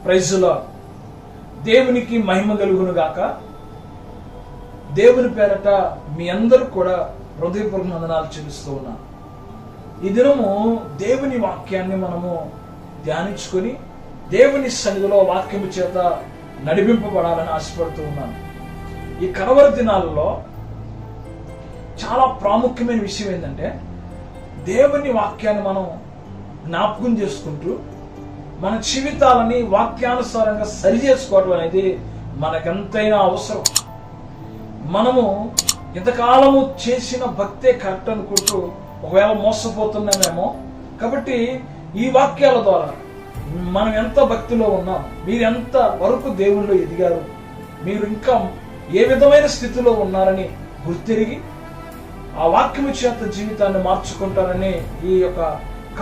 Praise the lord. దేవునికి మహిమ కలుగును గాక. దేవుని పేరట మీ అందరూ కూడా హృదయపూర్వక వందనాలు చెల్లిస్తూ ఉన్నాను. ఈ దినము దేవుని వాక్యాన్ని మనము ధ్యానించుకొని దేవుని సన్నిధిలో వాక్యము చేత నడిపింపబడాలని ఆశపడుతూ ఉన్నాను. ఈ కడవరి దినాలలో చాలా ప్రాముఖ్యమైన విషయం ఏంటంటే, దేవుని వాక్యాన్ని మనం జ్ఞాపకం చేసుకుంటూ మన జీవితాలని వాక్యానుసారంగా సరి చేసుకోవడం అనేది మనకెంతైనా అవసరం. మనము ఇంతకాలము చేసిన భక్తే కరెక్ట్ అనుకుంటూ ఒకవేళ మోసపోతున్నామేమో. కాబట్టి ఈ వాక్యాల ద్వారా మనం ఎంత భక్తిలో ఉన్నాం, మీరు ఎంత వరకు దేవుళ్ళు ఎదిగారు, మీరు ఇంకా ఏ విధమైన స్థితిలో ఉన్నారని గుర్తిరిగి ఆ వాక్యము చేత జీవితాన్ని మార్చుకుంటారని ఈ యొక్క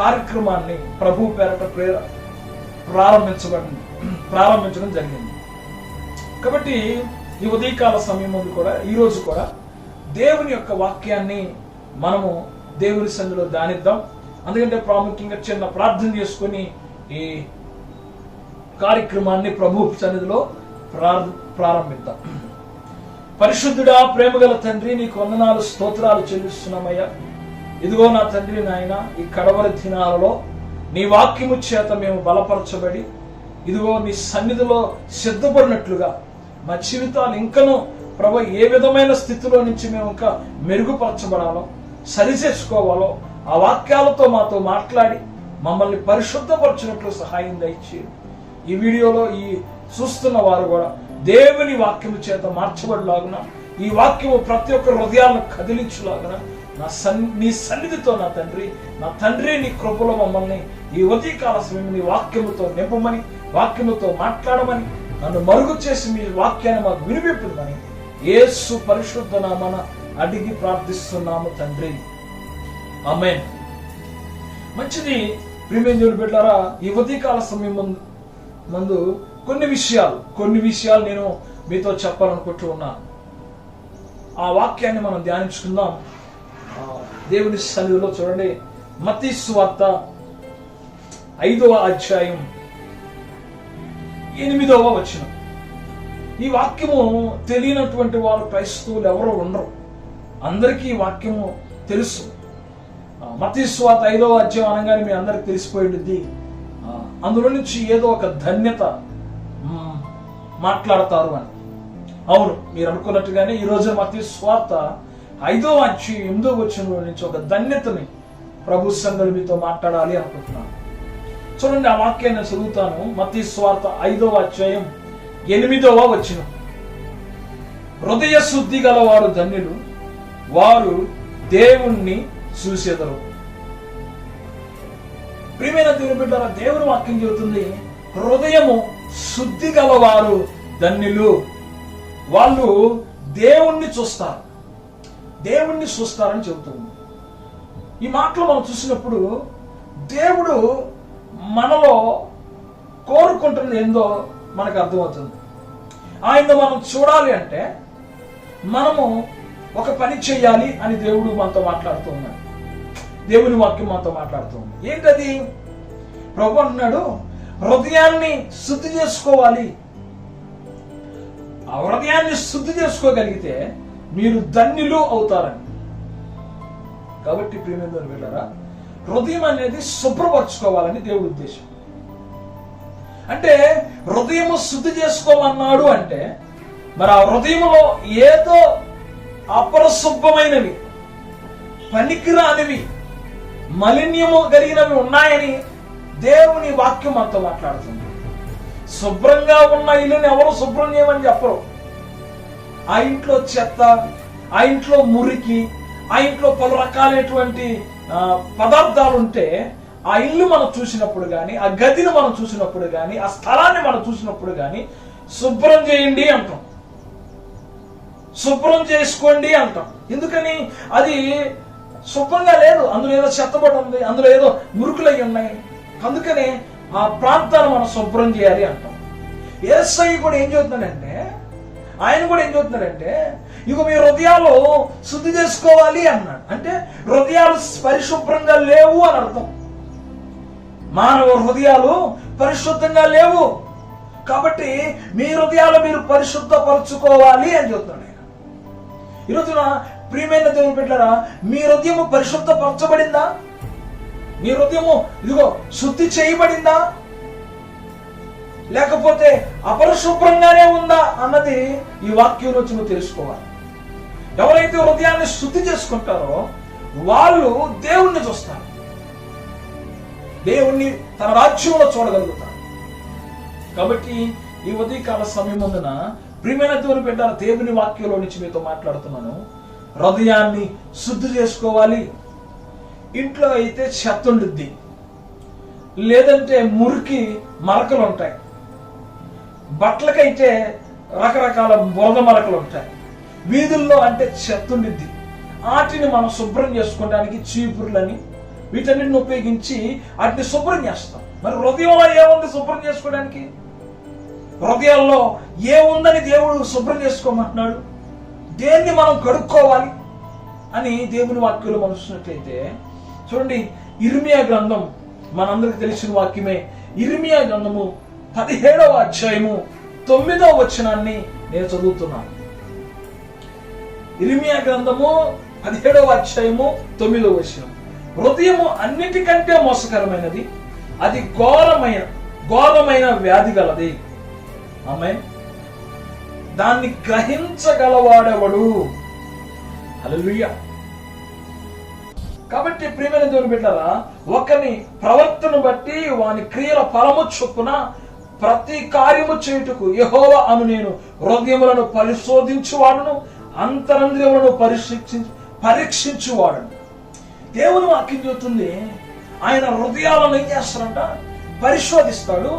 కార్యక్రమాన్ని ప్రభు పేరట ప్రారంభించడం జరిగింది. కాబట్టి ఈ ఉదయకాల సమయం ముందు కూడా ఈరోజు కూడా దేవుని యొక్క వాక్యాన్ని మనము దేవుని సన్నిధిలో ధ్యానిద్దాం. అందుకంటే ప్రాముఖ్యంగా చిన్న ప్రార్థన చేసుకుని ఈ కార్యక్రమాన్ని ప్రభు సన్నిధిలో ప్రారంభిద్దాం. పరిశుద్ధుడా, ప్రేమగల తండ్రి, నీకు వందనాలు స్తోత్రాలు చెల్లిస్తున్నామయ్యా. ఇదిగో నా తండ్రి నాయన, ఈ కడవరి దినాలలో నీ వాక్యము చేత మేము బలపరచబడి ఇదిగో నీ సన్నిధిలో సిద్ధపడినట్లుగా మా జీవితాలు ఇంకనూ ప్రభు ఏ విధమైన స్థితిలో నుంచి మేము ఇంకా మెరుగుపరచబడాలో, సరి చేసుకోవాలో ఆ వాక్యాలతో మాతో మాట్లాడి మమ్మల్ని పరిశుద్ధపరచినట్లు సహాయం దయచేయండి. ఈ వీడియోలో ఈ చూస్తున్న వారు కూడా దేవుని వాక్యము చేత మార్చబడిలాగున, ఈ వాక్యము ప్రతి ఒక్క హృదయాలను కదిలించులాగున నీ సన్నిధితో నా తండ్రి నీ కృపలో మమ్మల్ని ఈ ఉదయకాల సమయం నీ వాక్యముతో నింపమని, వాక్యముతో మాట్లాడమని, నన్ను మరుగు చేసి మీ వాక్యాన్ని మాకు వినిపింపమని యేసు పరిశుద్ధ నామమున అడిగి ప్రార్థిస్తున్నాము తండ్రి, ఆమేన్. మంచిది. ప్రియమైన దేవుని బిడ్డలారా, ఈ ఉదయకాల సమయం ముందు కొన్ని విషయాలు నేను మీతో చెప్పాలనుకుంటూ ఉన్నాను. ఆ వాక్యాన్ని మనం ధ్యానించుకుందాం. దేవుని సన్నిధిలో చూడండి, మత్తయి సువార్త 5వ అధ్యాయం 8వ వచనం. ఈ వాక్యము తెలియనటువంటి వారు క్రైస్తవులు ఎవరో ఉండరు, అందరికీ ఈ వాక్యము తెలుసు. మత్తయి సువార్త 5వ అధ్యాయం అనగానే మీ అందరికి తెలిసిపోయింది. అందులో నుంచి ఏదో ఒక ధన్యత మాట్లాడతారు అని. అవును, మీరు అనుకున్నట్టుగానే ఈ రోజు మత్తయి సువార్త 5వ అధ్యాయం 8వ వచనంలో నుంచి ఒక ధన్యతని ప్రభు సన్నిధిలో మీతో మాట్లాడాలి అనుకుంటున్నాను. చూడండి, ఆ వాక్యాన్ని చదువుతాను. మత్తయి సువార్త 5వ అధ్యాయం 8వ వచనం. హృదయ శుద్ధి గల వారు ధన్యులు, వారు దేవుణ్ణి చూసెదరు. ప్రియమైన దేవుని బిడ్డలారా, దేవుని వాక్యం చెబుతుంది, హృదయము శుద్ధి గలవారు ధన్యులు, వాళ్ళు దేవుణ్ణి చూస్తారని చెబుతుంది. ఈ మాటలు మనం చూసినప్పుడు దేవుడు మనలో కోరుకుంటున్నది ఏందో మనకు అర్థమవుతుంది. ఆయన్ని మనం చూడాలి అంటే మనము ఒక పని చేయాలి అని దేవుడు మనతో మాట్లాడుతూ ఉన్నాడు. దేవుని వాక్యం మనతో మాట్లాడుతూ ఉంది. ఏంటది? ప్రభు అంటున్నాడు, హృదయాన్ని శుద్ధి చేసుకోవాలి. ఆ హృదయాన్ని శుద్ధి చేసుకోగలిగితే మీరు ధన్యులు అవుతారని. కాబట్టి ప్రియమైన వెళ్ళారా, హృదయం అనేది శుభ్రపరచుకోవాలని దేవుడి ఉద్దేశం. అంటే హృదయము శుద్ధి చేసుకోమన్నాడు అంటే మరి ఆ హృదయంలో ఏదో అపరిశుభ్రమైనవి, పనికిరానివి, మలిన్యము కలిగినవి ఉన్నాయని దేవుని వాక్యం మనతో మాట్లాడుతుంది. శుభ్రంగా ఉన్న ఇల్లుని ఎవరు శుభ్రం చేయమని చెప్పరు. ఆ ఇంట్లో చెత్త, ఆ ఇంట్లో మురికి, ఆ ఇంట్లో పలు రకాలైనటువంటి పదార్థాలు ఉంటే ఆ ఇల్లు మనం చూసినప్పుడు కానీ, ఆ గదిని మనం చూసినప్పుడు కానీ, ఆ స్థలాన్ని మనం చూసినప్పుడు కానీ శుభ్రం చేయండి అంటాం, శుభ్రం చేసుకోండి అంటాం. ఎందుకని? అది శుభ్రంగా లేదు, అందులో ఏదో చెత్తబడి ఉంది, అందులో ఏదో మురుకులై ఉన్నాయి. అందుకనే ఆ ప్రాంతాన్ని మనం శుభ్రం చేయాలి అంటాం. యేసయ్య కూడా ఏం చెబుతున్నాడంటే, ఇగో మీ హృదయాలు శుద్ధి చేసుకోవాలి అన్నాడు. అంటే హృదయాలు పరిశుభ్రంగా లేవు అని అర్థం. మానవ హృదయాలు పరిశుద్ధంగా లేవు. కాబట్టి మీ హృదయాలు మీరు పరిశుద్ధపరచుకోవాలి అని చెప్తున్నాడు ఆయన. ఈరోజున ప్రియమైన దేవుని బిడ్డలారా, మీ హృదయము పరిశుద్ధపరచబడిందా? మీ హృదయము ఇదిగో శుద్ధి చేయబడిందా, లేకపోతే అపరిశుభ్రంగానే ఉందా అన్నది ఈ వాక్యం నుంచి నువ్వు తెలుసుకోవాలి. ఎవరైతే హృదయాన్ని శుద్ధి చేసుకుంటారో వాళ్ళు దేవుణ్ణి చూస్తారు, దేవుణ్ణి తన రాజ్యంలో చూడగలుగుతారు. కాబట్టి ఈ ఉదయకాల సమయం ముందున ప్రియమైన దేవుని బిడ్డ, దేవుని వాక్యంలో నుంచి మీతో మాట్లాడుతున్నాను. హృదయాన్ని శుద్ధి చేసుకోవాలి. ఇంట్లో అయితే చెత్త ఉండుద్ది, లేదంటే మురికి మరకలు ఉంటాయి, బట్టలకైతే రకరకాల బురద మరకలు ఉంటాయి, వీధుల్లో అంటే చెత్త ఉండిద్ది. వాటిని మనం శుభ్రం చేసుకోవడానికి చీపుర్లని వీటన్నిటిని ఉపయోగించి వాటిని శుభ్రం చేస్తాం. మరి హృదయంలో ఏముంది శుభ్రం చేసుకోవడానికి? హృదయాల్లో ఏముందని దేవుడు శుభ్రం చేసుకోమంటున్నాడు? దేన్ని మనం కడుక్కోవాలి అని దేవుని వాక్యంలో మనం చూసినట్లయితే చూడండి, ఇర్మియా గ్రంథం మనందరికి తెలిసిన వాక్యమే. ఇర్మియా గ్రంథము 17వ అధ్యాయము 9వ వచనాన్ని నేను చదువుతున్నాను. ఇర్మియా గ్రంథము 17వ అధ్యాయము 9వ వచనం. హృదయము అన్నిటికంటే మోసకరమైనది, అది ఘోరమైన వ్యాధి గలది. ఆమేన్. దాన్ని గ్రహించగలవాడెవడు? హల్లెలూయా. కాబట్టి ప్రియమైన దేవుని బిడ్డలారా, ఒకని ప్రవర్తన బట్టి వాని క్రియల ఫలము చొప్పున ప్రతి కార్యము చేయుటకు యెహోవా అను నేను హృదయములను పరిశోధించువాడును, అంతరంద్రియములను పరీక్షించువాడును. దేవుని వాక్యం చెబుతుంది, ఆయన హృదయాలను ఏం చేస్తారంట? పరిశోధిస్తాడు.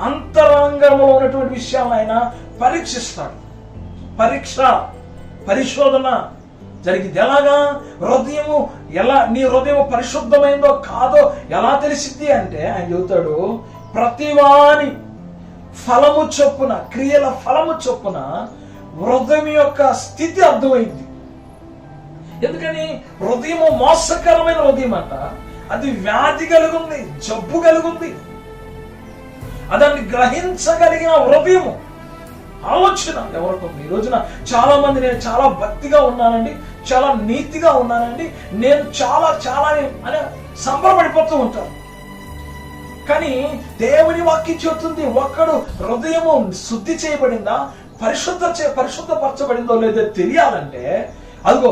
అంతరంగంలో ఉన్నటువంటి విషయాలను ఆయన పరీక్షిస్తాడు. పరిశోధన జరిగింది. ఎలాగా? హృదయము నీ హృదయం పరిశుద్ధమైందో కాదో ఎలా తెలిసిద్ది అంటే ఆయన చెబుతాడు, ప్రతివాని ఫలము చొప్పున, క్రియల ఫలము చొప్పున హృదయం యొక్క స్థితి అర్థమైంది. ఎందుకని? హృదయము మోసకరమైన హృదయం అంట. అది వ్యాధి కలిగింది, జబ్బు కలిగింది. అదాన్ని గ్రహించగలిగిన హృదయము, ఆలోచన ఎవరికి ఉంది? ఈ రోజున చాలా మంది నేను చాలా భక్తిగా ఉన్నానండి, చాలా నీతిగా ఉన్నానండి, నేను చాలా చాలా అని సంబరపడిపోతూ ఉంటాను. కానీ దేవుని వాక్యం చెబుతుంది, ఒక్కడు హృదయము శుద్ధి చేయబడిందా, పరిశుద్ధపరచబడిందో లేదో తెలియాలంటే అదిగో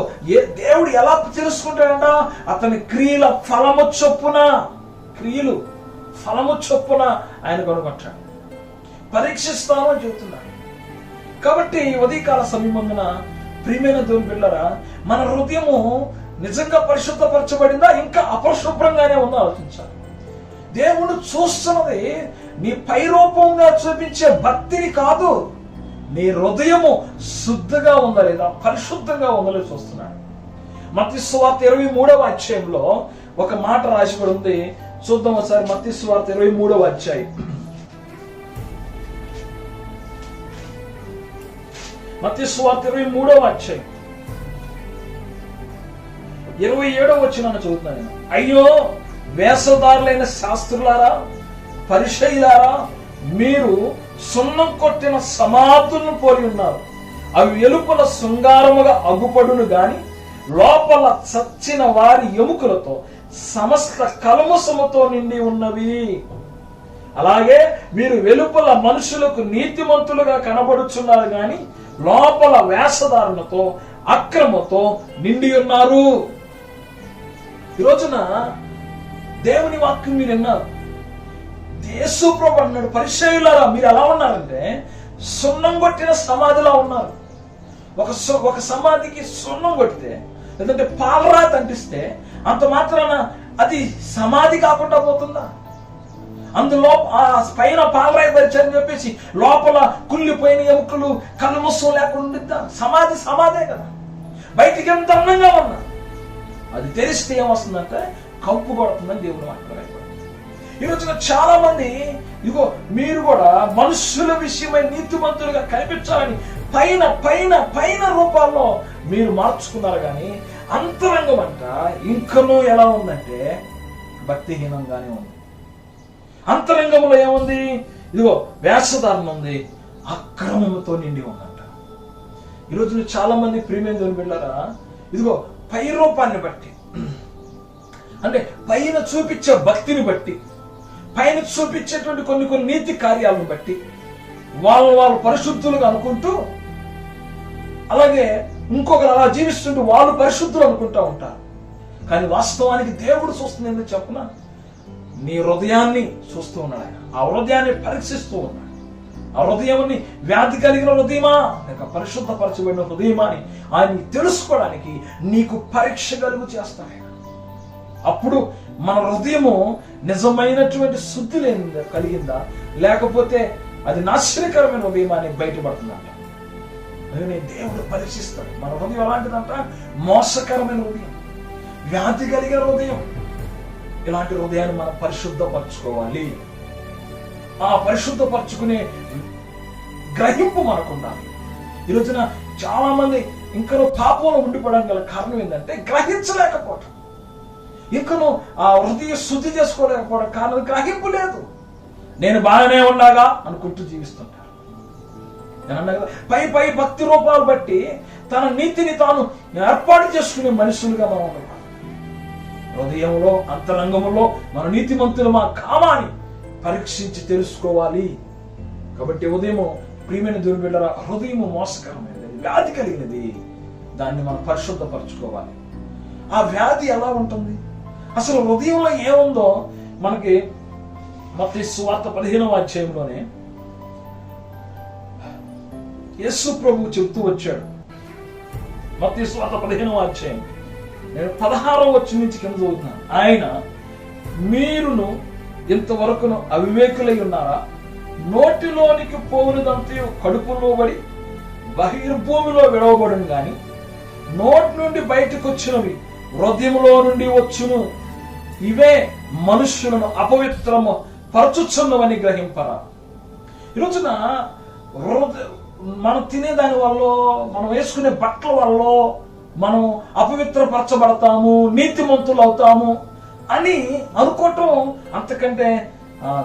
దేవుడు ఎలా తెలుసుకుంటాడంట? అతని క్రియల ఫలము చొప్పున ఆయన కనుగొంటాడు. పరీక్షిస్తాను అని చెబుతున్నాడు. కాబట్టి ఉదయకాల సమయమందున ప్రియమైన దేవుని బిడ్డలారా, మన హృదయము నిజంగా పరిశుద్ధపరచబడిందా, ఇంకా అపరిశుభ్రంగానే ఉందో ఆలోచించాలి. దేవుడు చూస్తున్నది నీ పైరూపంగా చూపించే భక్తిని కాదు, నీ హృదయము శుద్ధంగా ఉందా లేదా, పరిశుద్ధంగా ఉందా లేదా చూస్తున్నాడు. మత్తయి సువార్త 23వ అధ్యాయంలో ఒక మాట రాసిబడి ఉంది. చూద్దాం ఒకసారి. మత్తయి సువార్త 23వ అధ్యాయం. మత్తయి సువార్త 23వ అధ్యాయం 27వ వచనాన్ని చదువుతున్నాను నేను. అయ్యో వేషధారులైన శాస్త్రులారా, పరిసయ్యులారా, మీరు సున్నం కొట్టిన సమాధులను పోలి ఉన్నారు. అవి వెలుపల శృంగారముగా అగుపడును గాని లోపల చచ్చిన వారి ఎముకలతో సమస్త కల్మషముతో నిండి ఉన్నవి. అలాగే మీరు వెలుపల మనుషులకు నీతిమంతులుగా కనబడుచున్నారు గాని లోపల వేషధారణతో అక్రమతో నిండి ఉన్నారు. ఈ రోజున దేవుని వాక్యం మీరు విన్నారు. యేసు ప్రభువు అన్నాడు, పరిసయ్యులారా మీరు ఎలా ఉన్నారంటే సున్నం కొట్టిన సమాధిలా ఉన్నారు. ఒక సమాధికి సున్నం కొట్టితే లేదంటే పాలరాతి అంటిస్తే అంత మాత్రాన అది సమాధి కాకుండా పోతుందా? అందులో ఆ పైన పాలరాయి పరిచయం చెప్పేసి లోపల కుళ్ళిపోయిన ఎముకలు కల్మషం లేకుండా ఉండిద్దా? సమాధే కదా. బయటికి ఎంత అందంగా ఉన్నా అది తెరిస్తే ఏమొస్తుందంటే కంపు కొడుతుందని దేవుడు మాట్లాడారు. ఈ రోజున చాలా మంది ఇగో మీరు కూడా మనుషుల విషయమై నీతిమంతులుగా కనిపించాలని పైన పైన పైన రూపాల్లో మీరు మార్చుకున్నారు, కానీ అంతరంగం అంట ఇంకనూ ఎలా ఉందంటే భక్తిహీనంగానే ఉంది. అంతరంగంలో ఏముంది? ఇదిగో వేషధారణ ఉంది, అక్రమముతో నిండి ఉందంట. ఈరోజు చాలా మంది ప్రియమైన దేవుని బిడ్డలారా, ఇదిగో పై రూపాన్ని బట్టి, అంటే పైన చూపించే భక్తిని బట్టి, పైన చూపించేటువంటి కొన్ని నీతి కార్యాలను బట్టి వాళ్ళు పరిశుద్ధులుగా అనుకుంటూ, అలాగే ఇంకొకరు అలా జీవిస్తుంటూ వాళ్ళు పరిశుద్ధులు అనుకుంటూ ఉంటారు. కానీ వాస్తవానికి దేవుడు చూస్తుంది ఎందుకు చెప్పనా, నీ హృదయాన్ని చూస్తూ ఉన్నాడు ఆయన. ఆ హృదయాన్ని పరీక్షిస్తూ ఉన్నాడు. ఆ హృదయాన్ని వ్యాధి కలిగిన హృదయమా లేక పరిశుద్ధపరచబడిన హృదయమా అని ఆయన తెలుసుకోవడానికి నీకు పరీక్ష కలుగు చేస్తాడు ఆయన. అప్పుడు మన హృదయము నిజమైనటువంటి శుద్ధి కలిగిందా లేకపోతే అది నాశనకరమైన హృదయమా అని బయటపడుతుందంట. అందుకని దేవుడు పరీక్షిస్తాడు. మన హృదయం ఎలాంటిదంట, మోసకరమైన హృదయం, వ్యాధి కలిగిన హృదయం. ఇలాంటి హృదయాన్ని మనం పరిశుద్ధపరచుకోవాలి. ఆ పరిశుద్ధపరచుకునే గ్రహింపు మనకు ఉండాలి. ఈ రోజున చాలా మంది ఇంకా పాపంలో ఉండిపోవడానికి గల కారణం ఏంటంటే గ్రహించలేకపోవటం. ఇంకను ఆ హృదయ శుద్ధి చేసుకోలేకపోవడం కారణం గ్రహింపు లేదు. నేను బాగానే ఉన్నాగా అనుకుంటూ జీవిస్తుంటారు. నేను అన్నా కదా, పై భక్తి రూపాలు బట్టి తన నీతిని తాను ఏర్పాటు చేసుకునే మనుషులుగా మనం ఉన్నాం. హృదయంలో అంతరంగంలో మన నీతిమంతులమా కామాని పరీక్షించి తెలుసుకోవాలి. కాబట్టి ఉదయము ప్రియమైన దేవుని బిడ్డలారా, హృదయము మోసకరమైనది, వ్యాధి కలిగినది. దాన్ని మనం పరిశుద్ధపరచుకోవాలి. ఆ వ్యాధి ఎలా ఉంటుంది, అసలు హృదయంలో ఏముందో మనకి మత్తయి సువార్త 15వ అధ్యాయంలోనే యేసు ప్రభువు చెబుతూ వచ్చాడు. మత్తయి సువార్త 15వ అధ్యాయం నేను 16వ వచనం నుంచి కింద చదువుతున్నాను. ఆయన, మీరును ఇంతవరకును అవివేకులై ఉన్నారా? నోటిలోనికి పోవునదంతా కడుపులో పడి బహిర్భూమిలో విడవబడును గాని నోటి నుండి బయటకు వచ్చినవి హృదయములో నుండి వచ్చును. ఇవే మనుష్యులను అపవిత్రము పరచుచున్నవని గ్రహింపరా. ఈరోజున మనం తినేదాని వల్ల, మనం వేసుకునే బట్టల వల్ల మనం అపవిత్రపరచబడతాము, నీతిమంతులు అవుతాము అని అనుకోవటం అంతకంటే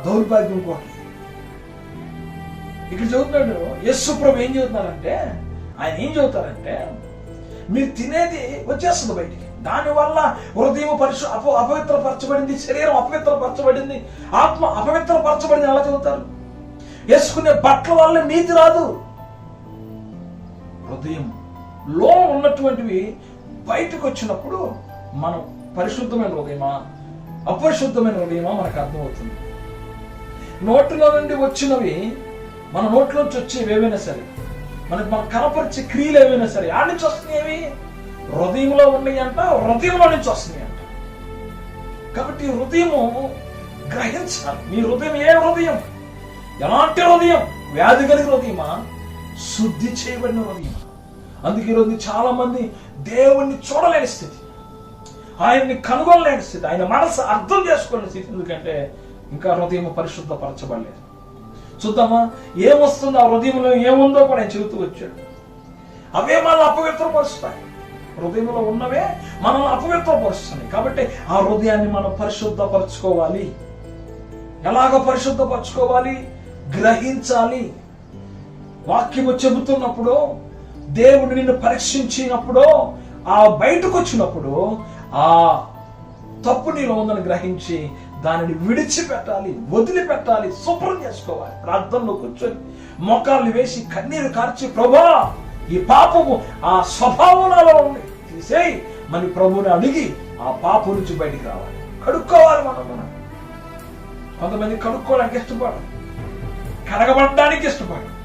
దౌర్భాగ్యం ఇంకోటి. ఇక్కడ చదువుతున్నాడు యేసు ప్రభు ఏం చదువుతున్నారంటే, ఆయన ఏం చదువుతారంటే, మీరు తినేది వచ్చేస్తుంది బయటికి, దానివల్ల హృదయం అపవిత్రపరచబడింది, శరీరం అపవిత్రపరచబడింది, ఆత్మ అపవిత్రపరచబడింది ఎలా చదువుతారు? వేసుకునే బట్టల వల్ల నీతి రాదు. హృదయం లో ఉన్నటువంటివి బయటకు వచ్చినప్పుడు మనం పరిశుద్ధమైన హృదయమా అపరిశుద్ధమైన హృదయమా మనకు అర్థమవుతుంది. నోటిలో నుండి వచ్చినవి, మన నోట్లోంచి వచ్చేవి ఏవైనా సరే, మనకు మనం కనపరిచే క్రియలు ఏవైనా సరే, ఆడ నుంచి వస్తున్నాయి, హృదయంలో ఉన్నాయి అంట, హృదయంలో నుంచి వస్తున్నాయి అంట. కాబట్టి హృదయము గ్రహించాలి. మీ హృదయం ఏ హృదయం, ఎలాంటి హృదయం? వ్యాధి కలిగిన హృదయమా, శుద్ధి చేయబడిన హృదయమా? అందుకే ఈరోజు చాలా మంది దేవుణ్ణి చూడలేని స్థితి, ఆయన్ని కనుగొనలేని స్థితి, ఆయన మనసు అర్థం చేసుకోలేని స్థితి. ఎందుకంటే ఇంకా హృదయం పరిశుద్ధపరచబడలేదు. చూద్దామా ఏమొస్తుందో, ఆ హృదయంలో ఏముందో కూడా ఆయన చెబుతూ వచ్చాడు. అవే మనల్ని అపవిత్రపరుస్తాయి. హృదయంలో ఉన్నవే మనల్ని అపవిత్రపరుస్తున్నాయి. కాబట్టి ఆ హృదయాన్ని మనం పరిశుద్ధపరచుకోవాలి. ఎలాగో పరిశుద్ధపరచుకోవాలి? గ్రహించాలి. వాక్యము చెబుతున్నప్పుడు, దేవుడు నిన్ను పరీక్షించినప్పుడు, ఆ బయటకు వచ్చినప్పుడు ఆ తప్పు నీలో ఉందని గ్రహించి దానిని విడిచిపెట్టాలి, వదిలిపెట్టాలి, శుభ్రం చేసుకోవాలి. ప్రార్థనలో కూర్చొని మోకాళ్ళు వేసి కన్నీరు కార్చి, ప్రభువా ఈ పాపము ఆ స్వభావం నాలో ఉంది, తీసేయి మన ప్రభువుని అడిగి ఆ పాపం నుంచి బయటికి రావాలి. కడుక్కోవాలి. మనం కొంతమంది కడుక్కోవడానికి ఇష్టపడరు, కడగబడడానికి ఇష్టపడరు.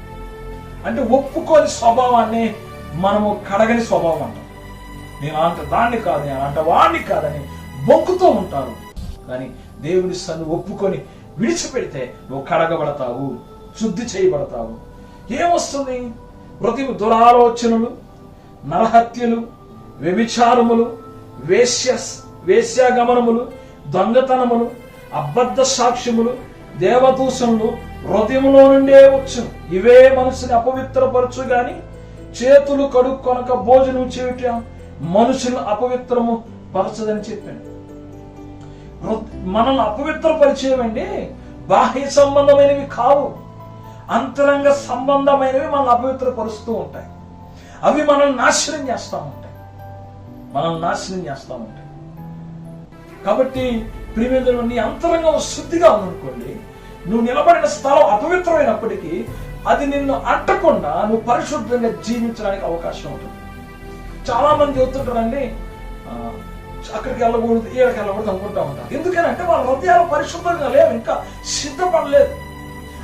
అంటే ఒప్పుకోని స్వభావాన్ని మనము కడగని స్వభావం అంటాం. నేను అంట దాన్ని కాదు, నేను అంట వాడిని కాదని బొక్కుతూ ఉంటారు. కానీ దేవుని సన్ను ఒప్పుకొని విడిచిపెడితే నువ్వు కడగబడతావు, శుద్ధి చేయబడతావు. ఏమొస్తుంది? హృదయం దురాలోచనలు, నరహత్యలు, వ్యభిచారములు, వేశ్యాగమనములు, దొంగతనములు, అబద్ధ సాక్ష్యములు, దేవదూషణలు హృదయంలో నుండే వచ్చును. ఇవే మనసుని అపవిత్రపరచు గాని చేతులు కడుక్కొనక భోజనం చేయుట మనుషులను అపవిత్రము పరచదని చెప్పాను. మనల్ని అపవిత్రపరిచేవండి బాహ్య సంబంధమైనవి కావు, అంతరంగ సంబంధమైనవి మనల్ని అపవిత్రపరుస్తూ ఉంటాయి. అవి మనల్ని నాశనం చేస్తూ ఉంటాయి, కాబట్టి ప్రియమైన నీ అంతరంగం శుద్ధిగా ఉందనుకోండి, నువ్వు నిలబడిన స్థలం అపవిత్రమైనప్పటికీ అది నిన్ను అంటకుండా నువ్వు పరిశుద్ధంగా జీవించడానికి అవకాశం ఉంటుంది. చాలా మంది చెబుతుంటారండి, అక్కడికి వెళ్ళకూడదు ఏడకి వెళ్ళకూడదు అనుకుంటా ఉంటారు. ఎందుకనంటే వాళ్ళ హృదయాలు పరిశుద్ధంగా లేవు, ఇంకా సిద్ధపడలేదు.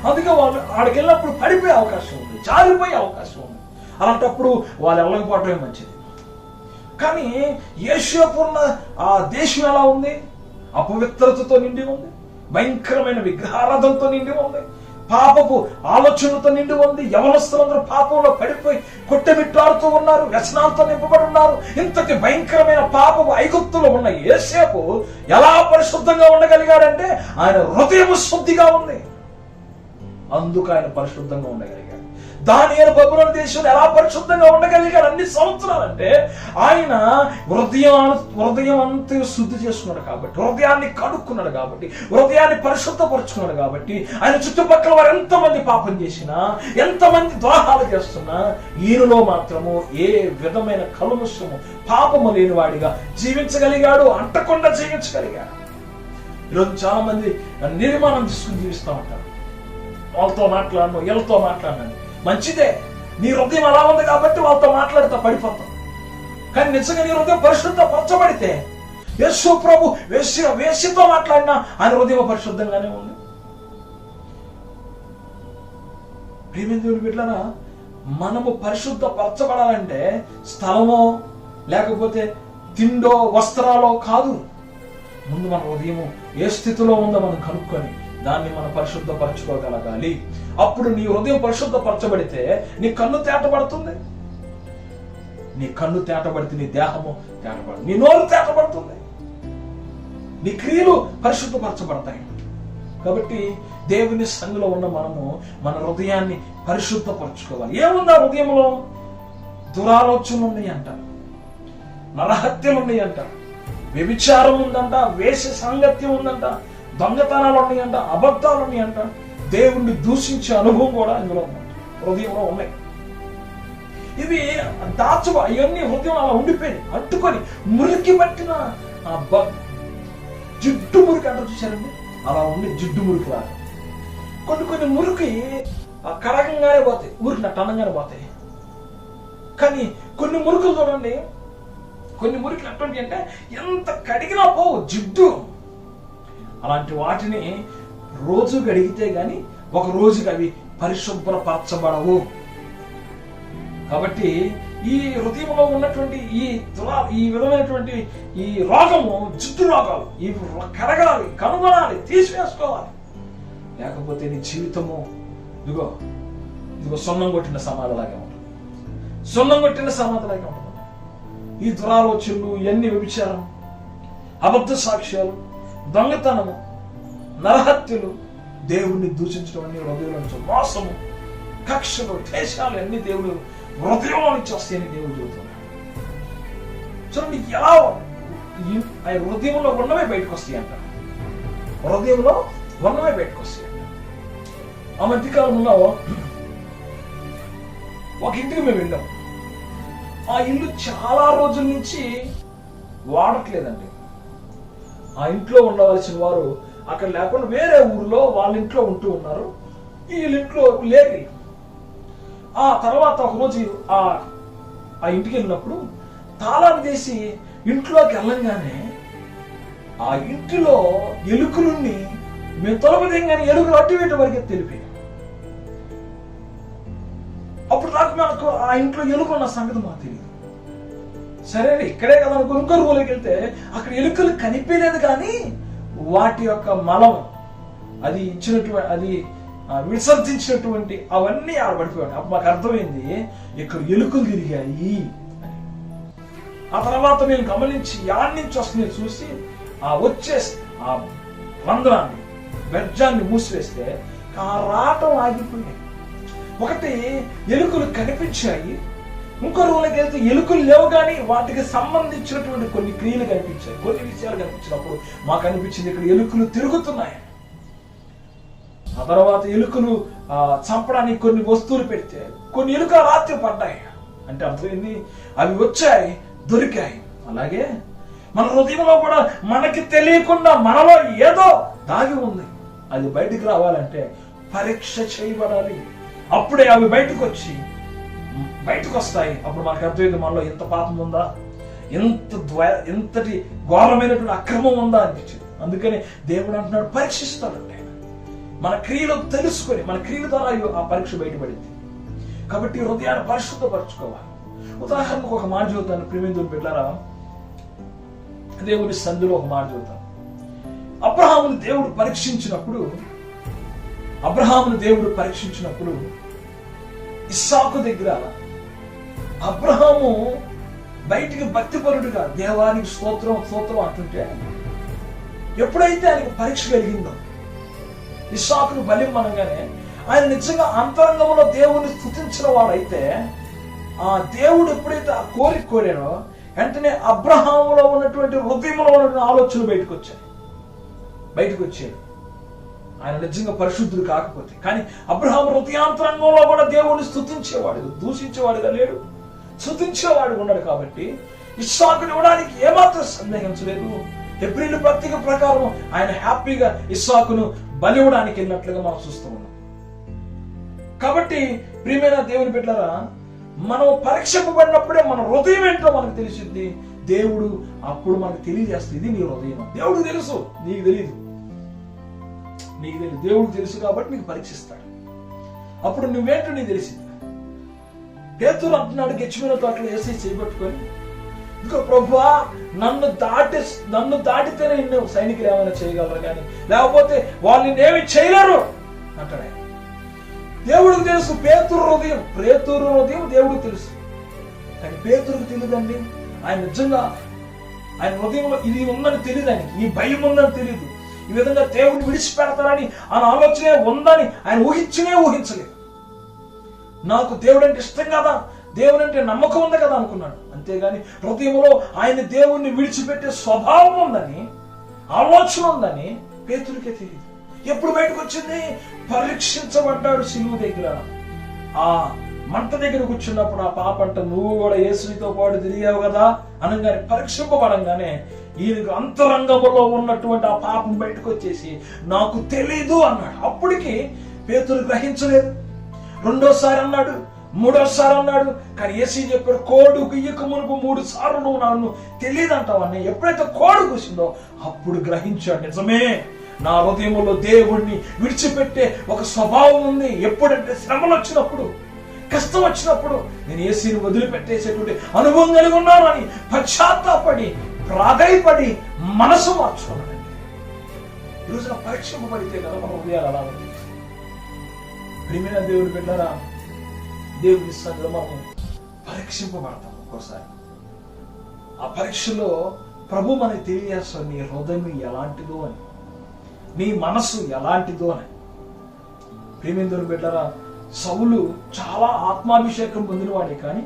అందుకే వాళ్ళు ఆడికి వెళ్ళినప్పుడు పడిపోయే అవకాశం ఉంది, జారిపోయే అవకాశం ఉంది. అలాంటప్పుడు వాళ్ళు వెళ్ళకపోవటమే మంచిది. కానీ యేషూపున్న ఆ దేశం ఎలా ఉంది? అపవిత్రతతో నిండి ఉంది, భయంకరమైన విగ్రహారాధనతో నిండి ఉంది, పాపపు ఆలోచనలతో నిండి ఉంది. యవనస్తులందరూ పాపంలో పడిపోయి కొట్టెమిట్టాడుతూ ఉన్నారు, వ్యసనాలతో నింపబడి ఉన్నారు. ఇంతటి భయంకరమైన పాపపు ఐగుప్తులో ఉన్న యోసేపు ఎలా పరిశుద్ధంగా ఉండగలిగాడంటే ఆయన హృదయం శుద్ధిగా ఉంది, అందుకు ఆయన పరిశుద్ధంగా ఉండగలిగాడు. దానియేలు బబులోను దేశంలో ఎలా పరిశుద్ధంగా ఉండగలిగాడు అన్ని సంవత్సరాలంటే ఆయన హృదయం అంతా శుద్ధి చేసుకున్నాడు కాబట్టి, హృదయాన్ని కడుక్కున్నాడు కాబట్టి, హృదయాన్ని పరిశుద్ధపరుచుకున్నాడు కాబట్టి. ఆయన చుట్టుపక్కల వారు ఎంతమంది పాపం చేసినా, ఎంతమంది ద్రోహాలు చేస్తున్నా ఈయనలో మాత్రము ఏ విధమైన కలుముషము పాపము లేని వాడిగా జీవించగలిగాడు, అంటకుండా జీవించగలిగాడు. ఈరోజు చాలా మంది నిర్మాణం తీసుకుని జీవిస్తూ ఉంటారు. వాళ్ళతో మాట్లాడను, వీళ్ళతో మాట్లాడను, మంచిదే, నీ హృదయం అలా ఉంది కాబట్టి వాళ్ళతో మాట్లాడితే పడిపోతాం. కానీ నిజంగా నీ హృదయం పరిశుద్ధ పరచబడితే, యేసు ప్రభు వేశ్యతో మాట్లాడినా ఆయన హృదయం పరిశుద్ధంగానే ఉంది. ప్రియమైన దేవుని బిడ్డలారా, మనము పరిశుద్ధ పరచబడాలంటే స్థలమో లేకపోతే తిండో వస్త్రాలో కాదు. ముందు మన హృదయము ఏ స్థితిలో ఉందో మనం కనుక్కొని దాన్ని మనం పరిశుద్ధపరచుకోగలగాలి. అప్పుడు నీ హృదయం పరిశుద్ధపరచబడితే నీ కన్ను తేటపడుతుంది, నీ కన్ను తేటపడితే నీ దేహము తేటపడుతుంది, నీ నోరు తేటపడుతుంది, నీ క్రియలు పరిశుద్ధపరచబడతాయి. కాబట్టి దేవుని సంఘంలో ఉన్న మనము మన హృదయాన్ని పరిశుద్ధపరచుకోవాలి. ఏముందా హృదయంలో? దురాలోచనలు ఉన్నాయంట, నరహత్యలు ఉన్నాయంట, వ్యభిచారం ఉందంట, వేష సాంగత్యం ఉందంట, దొంగతనాలు ఉన్నాయంట, అబద్ధాలు ఉన్నాయంట, దేవుణ్ణి దూషించే అనుభవం కూడా ఇందులో ఉందంట, హృదయంలో ఉన్నాయి. ఇవి దాచువ అవన్నీ హృదయం అలా ఉండిపోయి అంటుకొని మురికి పట్టిన జిడ్డు మురికి అంటారు చూసారండి, అలా ఉండి జిడ్డు మురికి లాగా. కొన్ని మురికి కడగంగానే పోతాయి, ఊరికి టన్నంగానే పోతాయి. కానీ కొన్ని మురుకులు చూడండి, కొన్ని మురికి అటువంటి అంటే ఎంత కడిగినా పోవు, జిడ్డు. అలాంటి వాటిని రోజు గడిగితే గాని ఒక రోజుకి అవి పరిశుభ్రపరచబడవు. కాబట్టి ఈ హృదయంలో ఉన్నటువంటి ఈ విధమైనటువంటి ఈ రోగము, జిడ్డు రోగాలు, ఇవి కడగాలి, కనుగొనాలి, తీసివేసుకోవాలి. లేకపోతే నీ జీవితము ఇదిగో సున్నం కొట్టిన సమాధిలాగే ఉంటుంది, సున్నం కొట్టిన సమాధిలాగే ఉంటుంది. ఈ దురాలోచనలు, ఇవన్నీ వ్యభిచారం, అబద్ధ సాక్ష్యాలు, దొంగతనము, నరహత్యలు, దేవుణ్ణి దూషించడం అన్ని హృదయంలో నుంచి, మోసము, కక్షలు, ద్వేషాలు అన్ని దేవుడు హృదయంలో నుంచి వస్తాయని దేవుడు చెబుతున్నాడు. చూడండి ఎలా ఆ హృదయంలో ఉన్నవే బయటకు వస్తాయి అంట, హృదయంలో ఉన్నవే బయటకు వస్తాయి అంట. ఆ మధ్యకాలంలో ఒక ఇంటికి మేము వెళ్ళాం. ఆ ఇల్లు చాలా రోజుల నుంచి వాడట్లేదండి. ఆ ఇంట్లో ఉండవలసిన వారు అక్కడ లేకుండా వేరే ఊరిలో వాళ్ళ ఇంట్లో ఉంటూ ఉన్నారు, వీళ్ళింట్లో లేరు. ఆ తర్వాత ఒకరోజు ఆ ఇంటికి వెళ్ళినప్పుడు తాళాలు తీసి ఇంట్లోకి వెళ్ళంగానే ఆ ఇంటిలో ఎలుకలుని మేము తొలగదేగానే ఎలుకలు అటు ఇటు వరకే తెలిపి, అప్పుడు దాకా మనకు ఆ ఇంట్లో ఎలుకలున్న సంగతి మాకు తెలియదు. సరే ఇక్కడే కదా అనుకో, ఇంకో రూలోకి వెళ్తే అక్కడ ఎలుకలు కనిపించలేదు, కానీ వాటి యొక్క మలం అది ఇచ్చినటువంటి అది విసర్జించినటువంటి అవన్నీ ఆడబడిపోయాడు. అప్పుడు మాకు అర్థమైంది ఇక్కడ ఎలుకలు తిరిగాయి అని. ఆ తర్వాత నేను గమనించి యాడ్ నుంచి వస్తుంది చూసి ఆ రంధ్రాన్ని బెర్జాన్ని మూసివేస్తే ఆ రాటం ఆగిపోయాయి. ఒకటి ఎలుకలు కనిపించాయి, ఇంకో రోజులకి వెళ్తే ఎలుకలు లేవు, కానీ వాటికి సంబంధించినటువంటి కొన్ని క్రియలు కనిపించాయి, కొన్ని విషయాలు కనిపించినప్పుడు మాకు అనిపించింది ఇక్కడ ఎలుకలు తిరుగుతున్నాయి. ఆ తర్వాత ఎలుకలు చంపడానికి కొన్ని వస్తువులు పెడితే కొన్ని ఎలుకలు రాత్రి పడ్డాయి. అంటే అర్థమైంది, అవి వచ్చాయి, దొరికాయి. అలాగే మన హృదయంలో కూడా మనకి తెలియకుండా మనలో ఏదో దాగి ఉంది. అది బయటికి రావాలంటే పరీక్ష చేయబడాలి. అప్పుడే అవి బయటకు వస్తాయి. అప్పుడు మనకు అర్థమైంది, మనలో ఎంత పాపం ఉందా, ఎంతటి ఘోరమైనటువంటి అక్రమం ఉందా అనిపించింది. అందుకని దేవుడు అంటున్నాడు, పరీక్షిస్తాడంటే మన క్రియలు తెలుసుకొని మన క్రియల ద్వారా ఆ పరీక్ష బయటపడింది. కాబట్టి హృదయాన్ని పరిశుద్ధపరచుకోవాలి. ఉదాహరణకు ఒక మాట చదువుతాను, ప్రియమైన బిడ్డలారా, దేవుని సంధిలో ఒక మాట చదువుతాను. అబ్రహామును దేవుడు పరీక్షించినప్పుడు ఇస్సాకు దగ్గర అబ్రహాము బయటికి భక్తిపరుడుగా దేవానికి స్తోత్రం అంటుంటే, ఎప్పుడైతే ఆయనకు పరీక్ష కలిగిందో, ఇస్సాకును బలి అనగానే ఆయన నిజంగా అంతరంగంలో దేవుని స్తుతించిన వాడైతే, ఆ దేవుడు ఎప్పుడైతే ఆ కోరిక కోరారో వెంటనే అబ్రహాములో ఉన్నటువంటి హృదయంలో ఉన్నటువంటి ఆలోచనలు బయటకు వచ్చాడు. ఆయన నిజంగా పరిశుద్ధుడు కాకపోతే, కానీ అబ్రహాము హృదయాంతరంగంలో కూడా దేవుణ్ణి స్తుతించేవాడు, దూషించేవాడుగా లేడు, స్తుతించేవాడు ఉన్నాడు. కాబట్టి ఇస్సాకుని ఇవ్వడానికి ఏమాత్రం సందేహించలేదు. హెబ్రీయుల పత్రిక ప్రకారం ఆయన హ్యాపీగా ఇస్సాకును బలి ఇవ్వడానికి వెళ్ళినట్లుగా మనం చూస్తూ ఉన్నాం. కాబట్టి ప్రియమైన దేవుని బిడ్డలారా, మనం పరీక్షింపబడినప్పుడే మన హృదయం ఏంటో మనకు తెలిసింది. దేవుడు అప్పుడు మనకు తెలియజేస్తుంది, ఇది నీ హృదయం. దేవుడికి తెలుసు, నీకు తెలియదు. దేవుడికి తెలుసు కాబట్టి నీకు పరీక్షిస్తాడు. అప్పుడు నువ్వేంటో నీకు తెలిసింది. పేతురు అంటున్నాడు గెచ్చిపోయిన తోటలో వేసి చేయబట్టుకొని, ఇంకా ప్రభువా నన్ను దాటితేనే నిన్ను సైనికులు ఏమైనా చేయగలరు, కానీ లేకపోతే వాళ్ళు నిన్నేమి చేయలేరు అంటాడు ఆయన. దేవుడికి తెలుసు పేతురు హృదయం దేవుడికి తెలుసు, కానీ పేతురుకు తెలియదండి. ఆయన నిజంగా ఆయన హృదయంలో ఇది ఉందని తెలియదు, ఆయనకి ఈ భయం ఉందని తెలియదు. ఈ విధంగా దేవుడిని విడిచిపెడతారని ఆయన ఆలోచనే ఉందని ఆయన ఊహించలేదు. నాకు దేవుడు అంటే ఇష్టం కదా, దేవుడు అంటే నమ్మకం ఉంది కదా అనుకున్నాడు. అంతేగాని హృదయంలో ఆయన దేవుణ్ణి విడిచిపెట్టే స్వభావం ఉందని, ఆలోచన ఉందని పేతురుకే తెలియదు. ఎప్పుడు బయటకు వచ్చింది? పరీక్షించబడ్డాడు సిలువ దగ్గర. ఆ మంట దగ్గర కూర్చున్నప్పుడు ఆ పాప అంట, నువ్వు కూడా యేసునితో పాటు తిరిగావు కదా అనగానే, పరీక్షింపబడంగానే ఈయనకు అంతరంగంలో ఉన్నటువంటి ఆ పాపం బయటకు వచ్చేసి నాకు తెలీదు అన్నాడు. అప్పటికి పేతురు గ్రహించలేదు. రెండోసారి అన్నాడు, మూడోసారి అన్నాడు, కానీ యేసు చెప్పాడు, కోడు గుయ్యక మునుపు 3 సార్లు నువ్వు నన్ను తెలియదు అంటావని. ఎప్పుడైతే కోడు కూసిందో అప్పుడు గ్రహించాడు, నిజమే నా హృదయంలో దేవుణ్ణి విడిచిపెట్టే ఒక స్వభావం ఉంది. ఎప్పుడంటే శ్రమలు వచ్చినప్పుడు, కష్టం వచ్చినప్పుడు నేను యేసుని వదిలిపెట్టేసేటువంటి అనుభవం కలిగి ఉన్నానని పశ్చాత్తాపడి ప్రాధేయపడి మనసు మార్చుకున్నానండి. ఈరోజున పరీక్షింపబడితే కదా మన హృదయాలు అలా ఉంది. ప్రియమైన దేవుడి బిడ్డలారా, దేవుని సన్నిధిలో మనం పరీక్షింపబడతాం. ఒక్కోసారి ఆ పరీక్షలో ప్రభు మనకి తెలియజేస్తాడు నీ హృదయం ఎలాంటిదో అని, నీ మనసు ఎలాంటిదో అని. ప్రియమైన దేవుని బిడ్డలారా, సౌలు చాలా ఆత్మాభిషేకం పొందినవాడే, కానీ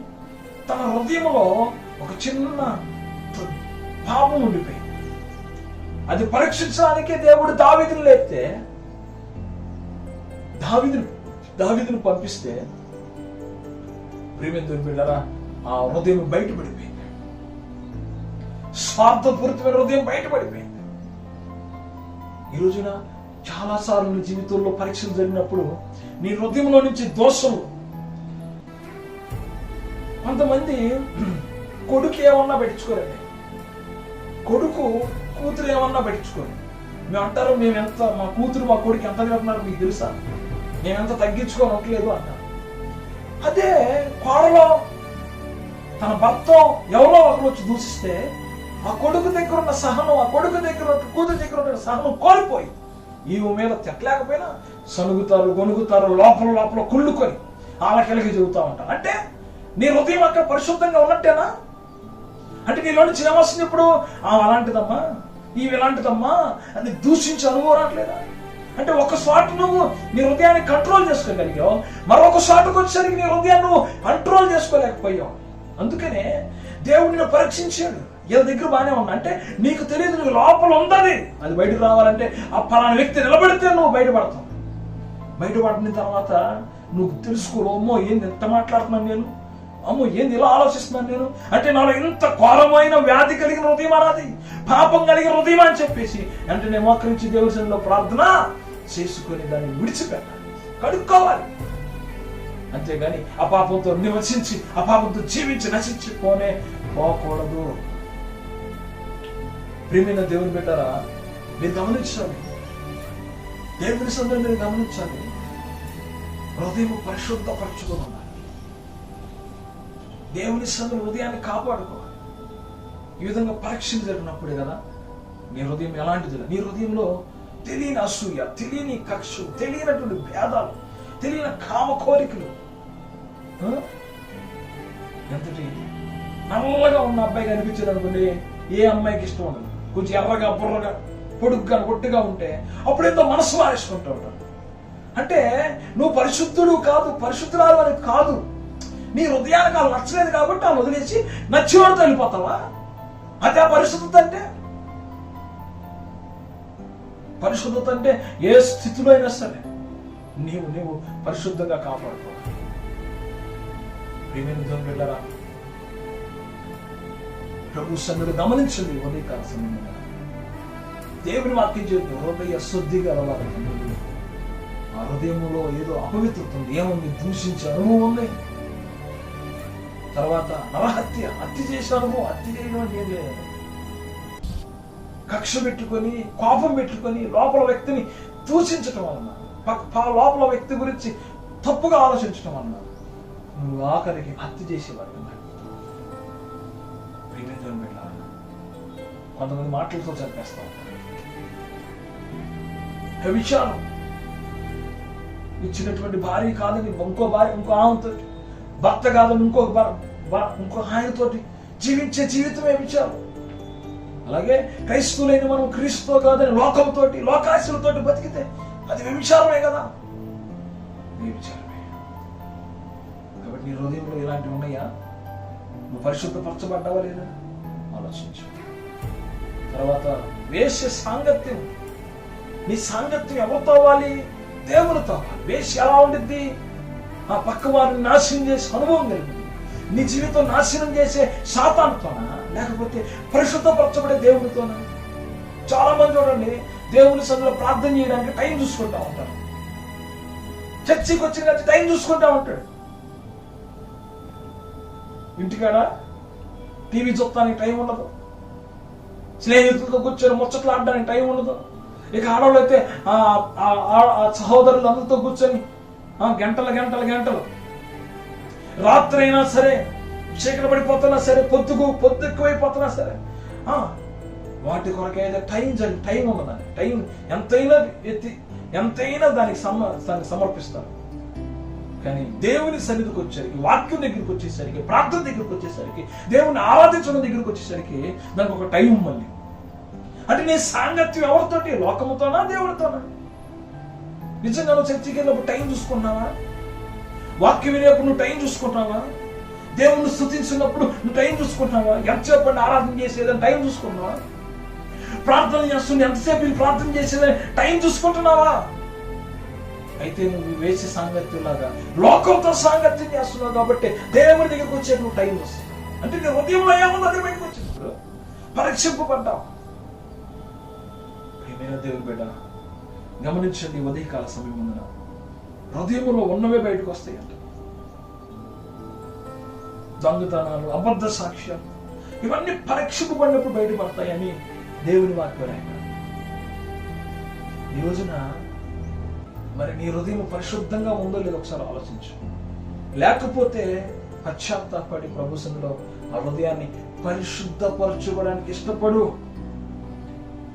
తన హృదయంలో ఒక చిన్న పాపం ఉండిపోయింది. అది పరీక్షించడానికే దేవుడు దావీదును లేపితే, దావీదును పంపిస్తే, ప్రియమైన దేవుని బిడ్డలారా, ఆ హృదయం బయటపడిపోయింది. స్వార్థపూరితమైన హృదయం బయటపడిపోయింది. ఈ రోజున చాలా సార్లు నీ జీవితంలో పరీక్షలు జరిగినప్పుడు నీ హృదయంలో నుంచి దోషం, కొంతమంది కొడుకు ఏమన్నా పెట్టించుకోరండి, కొడుకు కూతురు ఏమన్నా పెట్టించుకోరు. మేము అంటారు, మేమెంత మా కూతురు మా కొడుకు ఎంత తింటున్నారు మీకు తెలుసా, మేమెంత తగ్గించుకోనట్లేదు అంటారు. అదే కోడలో తన భర్త ఎవరో ఒకరు వచ్చి దూషిస్తే ఆ కొడుకు దగ్గర ఉన్న సహనం, ఆ కొడుకు దగ్గర కూతురు దగ్గర ఉన్న సహనం కోల్పోయి ఈమె మీద తిట్టలేకపోయినా సనుగుతారు, గొనుగుతారు, లోపల కుళ్ళుకొని ఆలకెలకి చెబుతా ఉంటారు. అంటే నీ హృదయం అక్కడ పరిశుద్ధంగా ఉన్నట్టేనా? అంటే నీలో నుంచి ఏమొస్తుంది? ఇప్పుడు అలాంటిదమ్మా, ఈమె ఎలాంటిదమ్మా అని దూషించి అనుభవం రావట్లేదా? అంటే ఒక చోట నువ్వు నీ హృదయాన్ని కంట్రోల్ చేసుకోగలిగావు, మరొక చోటకు వచ్చేసరికి నీ హృదయాన్ని నువ్వు కంట్రోల్ చేసుకోలేకపోయావు. అందుకనే దేవుడిని పరీక్షించాడు. వీళ్ళ దగ్గర బాగానే ఉన్నా అంటే నీకు తెలియదు, నీకు లోపల ఉందని అది బయటకు రావాలంటే ఆ ఫలానా వ్యక్తి నిలబడితే నువ్వు బయటపడతావు. బయటపడిన తర్వాత నువ్వు తెలుసుకో, అమ్మో ఏంది ఎంత మాట్లాడుతున్నాను నేను, అమ్మో ఏంది ఇలా ఆలోచిస్తున్నాను నేను, అంటే నాలో ఇంత ఘోరమైన వ్యాధి కలిగిన హృదయం అనాది, పాపం కలిగిన హృదయం అని చెప్పేసి వెంటనే మోకరించి దేవుని సన్నిధిలో ప్రార్థన చేసుకుని దాన్ని విడిచిపెట్టాలి, కడుక్కోవాలి. అంతేగాని ఆ పాపంతో నివసించి ఆ పాపంతో జీవించి నశించిపోనే పోకూడదు. ప్రియమైన దేవుని బిడ్డరా, మీరు గమనించాలి, దేవుని సన్నిధిలో మీరు గమనించాలి, హృదయం పరిశుద్ధపరచుకొని ఉండాలి. దేవుని సన్నిధిలో హృదయాన్ని కాపాడుకోవాలి. ఈ విధంగా పరీక్షలు జరిగినప్పుడే కదా నీ హృదయం ఎలాంటిది, నీ హృదయంలో తెలియని అసూయ, తెలియని కక్ష, తెలియనటువంటి భేదాలు, తెలియని కామ కోరికలు, ఎంతటి నల్లగా ఉన్న అబ్బాయి కనిపించేది అనుకోండి, ఏ అమ్మాయికి ఇష్టం ఉండదు. కొంచెం ఎర్రగా బుర్రగా పొడుగ్గా పొట్టిగా ఉంటే అప్పుడు ఎంతో మనసు వారేసుకుంటూ ఉంటాడు. అంటే నువ్వు పరిశుద్ధుడు కాదు, పరిశుద్ధురాలు అని కాదు, నీ హృదయానికి వాళ్ళు నచ్చలేదు కాబట్టి వాళ్ళు వదిలేసి నచ్చివాడితో వెళ్ళిపోతావా? అదే పరిశుద్ధత అంటే. పరిశుద్ధత అంటే ఏ స్థితిలో అయినా సరే నీవు పరిశుద్ధంగా కాపాడుకోవాలి. ప్రియమైన దేవుని బిడ్డలారా, ప్రభు సన్నిధిని గమనించండి. ఉదయకాల సమయంలో దేవుని వాక్యం చెబుతుంది, హృదయ శుద్ధిగా అలవాటు. ఆ హృదయంలో ఏదో అపవిత్రత ఉంది, ఏముంది, దూషించే అనుభవం ఉంది. తర్వాత నరహత్య, హత్య చేసే అనుభవం, హత్య చేయడం అంటే ఏం లేదు, కక్ష పెట్టుకొని కోపం పెట్టుకొని లోపల వ్యక్తిని దూషించటం వలన, లోపల వ్యక్తి గురించి తప్పుగా ఆలోచించటం వలన నువ్వు ఆఖరికి హత్య చేసేవాడు. కొంతమంది మాటలతో చంపేస్తా ఉంటారు. విచారం ఇచ్చినటువంటి భార్య కాదని ఇంకో భార్య, ఇంకో ఆమెతో, భర్త కాదని ఇంకో ఆయనతోటి జీవించే జీవితమే విచారం. అలాగే క్రైస్తవులైన మనం క్రీస్తుతో కాదని లోకంతో, లోకాశలతోటి బతికితే అది వ్యభిచారమే కదా, వ్యభిచారమే. కాబట్టి నీ హృదయంలో ఇలాంటివి ఉన్నాయా? నువ్వు పరిశుద్ధపరచబడ్డావా లేదా ఆలోచించు. తర్వాత వేశ్య సాంగత్యం, నీ సాంగత్యం ఎవరితో అవ్వాలి? దేవునితో అవ్వాలి. వేశ్య ఎలా ఉండిద్ది? ఆ పక్క వారిని నాశనం చేసే అనుభవం కలిగింది. నీ జీవితం నాశనం చేసే సాతానుతోనా, లేకపోతే పరిశుద్ధపరచబడే దేవునితోనా? చాలా మంది చూడండి, దేవుని సన్నిధిలో ప్రార్థన చేయడానికి టైం చూసుకుంటా ఉంటారు. చర్చికి వచ్చిన టైం చూసుకుంటా ఉంటాడు. ఇంటికాడ టీవీ చూడటానికి టైం ఉండదు, స్నేహితులతో కూర్చొని ముచ్చట్లు ఆడడానికి టైం ఉండదు. ఇక ఆడవాళ్ళు అయితే సహోదరులు అందరితో కూర్చొని గంటలు రాత్రి అయినా సరే, చీకటి పడిపోతున్నా సరే, పొద్దు ఎక్కువైపోతున్నా సరే వాటి కొరకు ఏదో టైం ఉన్నదని టైం ఎంతైనా దానికి సమర్పిస్తారు. కానీ దేవుని సన్నిధికి వచ్చేసరికి, వాక్యం దగ్గరికి వచ్చేసరికి, ప్రార్థన దగ్గరికి వచ్చేసరికి, దేవుని ఆరాధించడం దగ్గరికి వచ్చేసరికి దానికి ఒక టైం మళ్ళీ. అంటే నీ సాంగత్యం ఎవరితోటి? లోకముతోనా దేవునితోనా? నిజంగా నువ్వు చర్చికి వెళ్ళినప్పుడు టైం చూసుకున్నావా? వాక్యం వినేప్పుడు నువ్వు టైం చూసుకుంటున్నావా? దేవుణ్ణి స్తుతించినప్పుడు నువ్వు టైం చూసుకుంటున్నావా? ఎంతసేపు ఆరాధన చేసేదని టైం చూసుకుంటున్నావా? ప్రార్థన చేస్తుంది ఎంతసేపు ప్రార్థన చేసేదని టైం చూసుకుంటున్నావా? అయితే నువ్వు వేసే సాంగత్యం లాగా లోకంతో సాంగత్యం చేస్తున్నావు కాబట్టి దేవుని దగ్గరికి వచ్చే నువ్వు టైం వస్తుంది. అంటే నీ హృదయంలో ఏముందో అది బయటకు వచ్చినప్పుడు పరీక్షింపబడ్డావు. ప్రియమైన దేవుని బిడ్డ, గమనించండి, ఉదయకాల సమయం ఉందన హృదయంలో ఉన్నవే బయటకు వస్తాయి అంట. దొంగతనాలు, అబద్ధ సాక్ష్యాలు, ఇవన్నీ పరీక్షింపబడినప్పుడు బయటపడతాయని దేవుని వాక్యం రాయబడింది. ఈ రోజున మరి నీ హృదయం పరిశుద్ధంగా ఉందో లేదో ఒకసారి ఆలోచించు. లేకపోతే పశ్చాత్తాపడి ప్రభు సన్నిధిలో ఆ హృదయాన్ని పరిశుద్ధపరచుకోవడానికి ఇష్టపడు.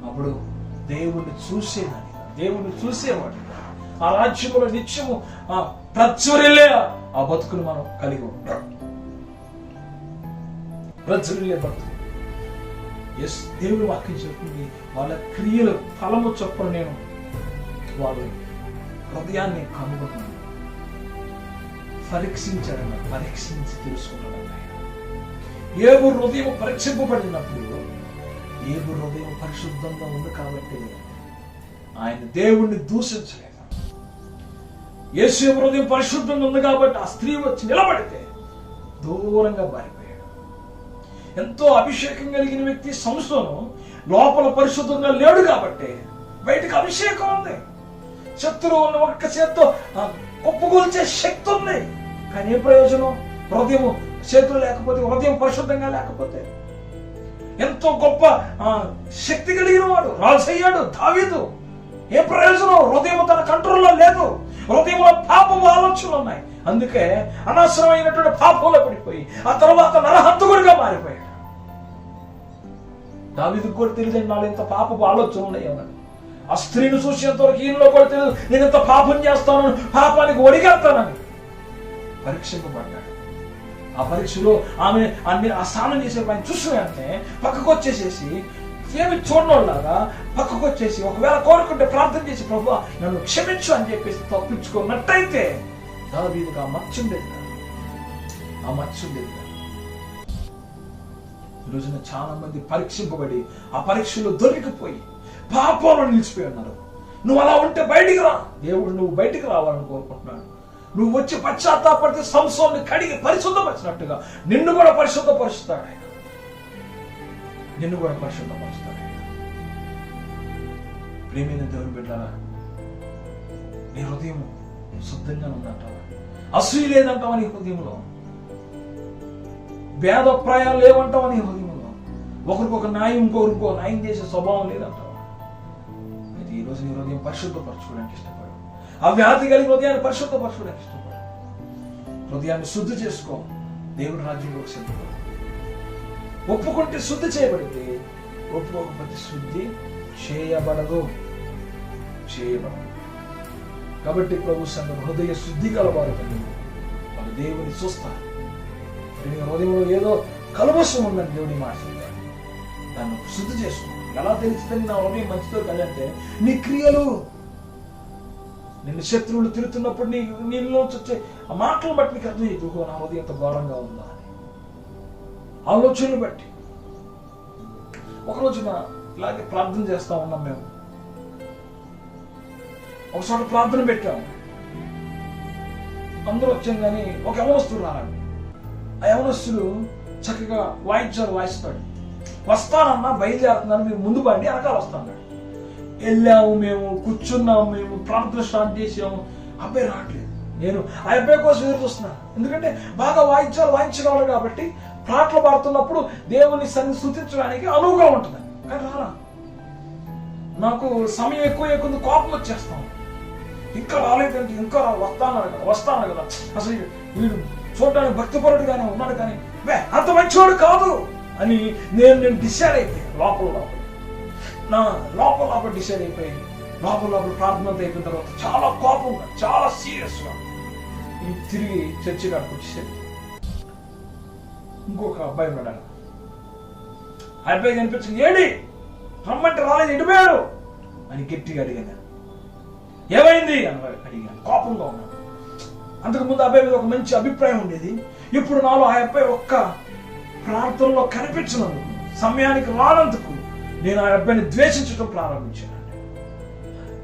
అప్పుడు దేవుణ్ణి చూసేవాడు ఆ రాజ్యములో నిత్యము ప్రజ్వరిల్లే ఆ బతుకును మనం కలిగి ఉంటాం. ప్రజ్వరిల్లే బతుకు. దేవుని వాక్యం చెప్తుంది, వాళ్ళ క్రియల ఫలము చొప్పున నేను వాళ్ళ హృదయాన్ని కనుగొన్నాను. పరీక్షించాడన్న, పరీక్షించి తెలుసుకున్నాడు. ఏబు హృదయం పరీక్షింపబడినప్పుడు ఏబు హృదయం పరిశుద్ధంగా ఉంది కాబట్టి ఆయన దేవుణ్ణి దూషించలేదు. యేసు హృదయం పరిశుద్ధంగా ఉంది కాబట్టి ఆ స్త్రీ వచ్చి నిలబడితే దూరంగా పారిపోయాడు. ఎంతో అభిషేకం కలిగిన వ్యక్తి సంసోను లోపల పరిశుద్ధంగా లేడు కాబట్టి బయటకు అభిషేకం ఉంది. శత్రువులను ఒక్క చేత్తో కుప్పగొల్చే శక్తి ఉంది. కానీ ఏ ప్రయోజనం? హృదయం చేతులు లేకపోతే, హృదయం పరిశుద్ధంగా లేకపోతే. ఎంతో గొప్ప శక్తి కలిగిన వాడు రాజు అయ్యాడు దావీదు. ఏ ప్రయోజనం? హృదయం తన కంట్రోల్లో లేదు. హృదయంలో పాపము ఆలోచనలు ఉన్నాయి. అందుకే అనవసరమైనటువంటి పాపంలో పడిపోయి ఆ తర్వాత నరహంతకుడిగా మారిపోయాడు. దావీదుకు కూడా తెలియదు నాలో ఇంత పాపపు ఆలోచనలు ఉన్నాయని. ఆ స్త్రీని చూసేంతవరకు ఈయనలో కూడా తెలియదు నేను ఇంత పాపం చేస్తాను, పాపానికి ఒడిగెడతానని. పరీక్షింపబడ్డాడు. ఆ పరీక్షలో ఆమె ఆ స్నానం చేసే పని చూసిన వెంటనే పక్కకు వచ్చేసేసి ఏమి చూడనోళ్ళలాగా పక్కకు వచ్చేసి ఒకవేళ కోరుకుంటే ప్రార్థన చేసి ప్రభువా నన్ను క్షమించు అని చెప్పేసి తప్పించుకున్నట్టయితే దావీదుకు ఆ మచ్చుండేది కాదు. ఆ మచ్చుండేది కాదు. ఈ రోజున చాలా మంది పరీక్షింపబడి ఆ పరీక్షలో దొరికిపోయి పాపంలో నిలిచిపోయి ఉన్నారు. నువ్వు అలా ఉంటే బయటికి రా. దేవుడు నువ్వు బయటికి రావాలని కోరుకుంటున్నాడు. నువ్వు వచ్చి పశ్చాత్తాపడితే సంసోన్ని కడిగి పరిశుద్ధపరిచినట్టుగా నిన్ను కూడా పరిశుద్ధపరుస్తాడు ఆయన. నిన్ను కూడా పరిశుద్ధపరుస్తాడు ఆయన. ప్రేమైన దేవుని బిడ్డలారా, నీ హృదయం శుద్ధంగా ఉందంటావా? అసూయ లేదంటావా నీ హృదయంలో? భేదప్రాయాలు లేవంటావా నీ హృదయంలో? ఒకరికొక న్యాయం ఇంకొకరికో న్యాయం చేసే స్వభావం లేదంటావా? అయితే ఈరోజు నీ హృదయం పరిశుద్ధపరచుకోవడానికి ఇష్టపడు. ఆ వ్యాధి కలిగి హృదయాన్ని పరిశుద్ధపరచుకోవడానికి ఇష్టపడు. హృదయాన్ని శుద్ధి చేసుకో. దేవుడి రాజ్యంలోకి సిద్ధపడు. ఒప్పుకుంటే శుద్ధి చేయబడితే, ఒప్పుకోకపోతే శుద్ధి చేయబడదు. కాబట్టి ప్రభు సంఘం హృదయ శుద్ధి కలవారు వాళ్ళు దేవుని చూస్తారు. హృదయంలో ఏదో కలువసం ఉందని దేవుని మాట చెప్తారు. దాన్ని శుద్ధి చేసుకో. ఎలా తెలుస్తుంది నా హృదయం మంచితో కదంటే నీ క్రియలు. నిన్ను శత్రువులు తిరుగుతున్నప్పుడు నీలోంచి వచ్చే ఆ మాటలు బట్టి నీకు అర్థం అవుతుంది నా హృదయం ఎంత ఘోరంగా ఉందా అని. ఆలోచనలు బట్టి ఒకరోజున ఇలాగే ప్రార్థన చేస్తా ఉన్నాం. మేము ఒకచోట ప్రార్థన పెట్టాము. అందరూ వచ్చాం కానీ ఒక యవనస్తుడు రాలండి. ఆ యవనస్తుడు చక్కగా వాయిస్తాడు. వస్తానన్నా బయలుదేరుతున్నాను, మీరు ముందు బండి వెనకాల వస్తాను. వెళ్ళాము, మేము కూర్చున్నాము, మేము ప్రార్థన స్టార్ట్ చేసాము. అబ్బాయి రావట్లేదు. నేను ఆ అబ్బాయి కోసం ఎదురు చూస్తున్నాను. ఎందుకంటే బాగా వాయించగలరు కాబట్టి పాటలు పాడుతున్నప్పుడు దేవుని స్తుతించడానికి అనువుగా ఉంటుంది. కానీ రాలా. నాకు సమయం ఎక్కువ కోపం వచ్చేస్తాను. ఇంకా రాలేదంటే ఇంకా వస్తాను కదా. అసలు వీడు చూడడానికి భక్తిపరుడుగానే ఉన్నాడు కానీ అంత మంచివాడు కాదు అని నేను డిసైడ్ అయిపోయి లోపల డిసైడ్ అయిపోయి లోపల ప్రార్థన అయిపోయిన తర్వాత చాలా కోపంగా, చాలా సీరియస్గా తిరిగి చర్చి కాడికి వచ్చేసరికి ఇంకొక అబ్బాయి ఉన్నాడు. ఆ అబ్బాయి కనిపించింది. ఏడి రమ్మంటే రాలేదు, ఎడిపోయాడు అని గట్టిగా అడిగాను. ఏమైంది అని అడిగాను. కోపంగా ఉన్నాను. అంతకుముందు అబ్బాయి మీద ఒక మంచి అభిప్రాయం ఉండేది. ఇప్పుడు నాలో ఆ అబ్బాయి ఒక్క ప్రార్థనలో కనిపించినందుకు, సమయానికి రానందుకు నేను ఆ అబ్బాయిని ద్వేషించడం ప్రారంభించాను.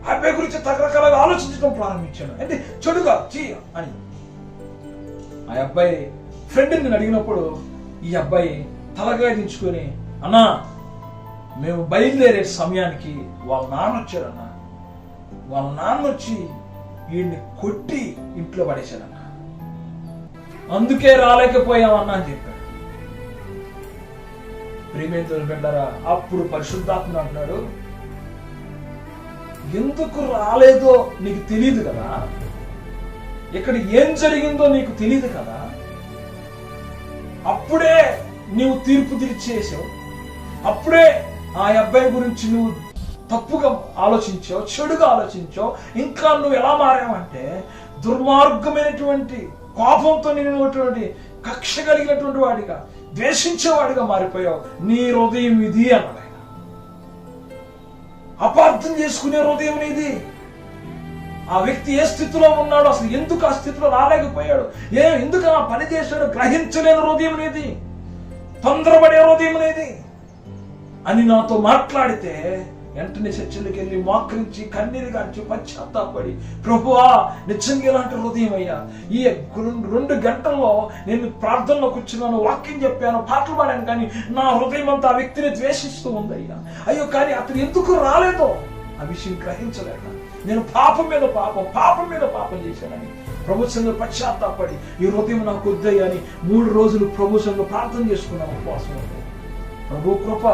ఆ అబ్బాయి గురించి రకరకాలుగా ఆలోచించడం ప్రారంభించాను. అంటే చెడుగా అని. ఆ అబ్బాయి ఫ్రెండ్ని అడిగినప్పుడు ఈ అబ్బాయి తలగా దించుకొని, అన్నా మేము బయలుదేరే సమయానికి వాళ్ళ నాన్న వచ్చాడన్నా, వాళ్ళ నాన్న వచ్చి వీడిని కొట్టి ఇంట్లో పడేశాడన్నా, అందుకే రాలేకపోయామన్నా అని చెప్పాడు. ప్రేమేంతో బిడ్డరా, అప్పుడు పరిశుద్ధాత్మ అంటున్నాడు, ఎందుకు రాలేదో నీకు తెలియదు కదా, ఇక్కడ ఏం జరిగిందో నీకు తెలియదు కదా, అప్పుడే నీవు తీర్పు తీర్చేసావు, అప్పుడే ఆ అబ్బాయి గురించి నువ్వు తప్పుగా ఆలోచించావు, చెడుగా ఆలోచించావు. ఇంకా నువ్వు ఎలా మారావంటే దుర్మార్గమైనటువంటి కోపంతో నిండినటువంటి కక్ష కలిగినటువంటి వాడిగా, ద్వేషించేవాడిగా మారిపోయావు. నీ హృదయం ఇది అన్నాడు ఆయన. అపార్థం చేసుకునే హృదయం ఇది. ఆ వ్యక్తి ఏ స్థితిలో ఉన్నాడో, అసలు ఎందుకు ఆ స్థితిలో రాలేకపోయాడు, ఎందుకు ఆ పని చేశాడు గ్రహించలేని హృదయం అనేది, తొందరపడే హృదయం అనేది అని నాతో మాట్లాడితే వెంటనే చర్చలకు వెళ్ళి మోకరించి కన్నీరు గాంచి పశ్చాత్తాపడి, ప్రభువా నిజంగా ఇలాంటి హృదయం అయ్యా, ఈ 2 గంటల్లో నేను ప్రార్థనలో కూర్చున్నాను, వాక్యం చెప్పాను, పాటలు పాడాను, కానీ నా హృదయం అంతా ఆ వ్యక్తిని ద్వేషిస్తూ ఉందయ్యా. అయ్యో కానీ అతను ఎందుకు రాలేదో ఆ విషయం గ్రహించలేక నేను పాపం మీద పాపం చేశానని ప్రభు సంఘంలో పశ్చాత్తాపడి ఈ హృదయం నాకు వద్దయ్యా అని 3 రోజులు ప్రభు సంఘంలో ప్రార్థన చేసుకున్నాను, ఉపవాసం ఉంది. ప్రభు కృప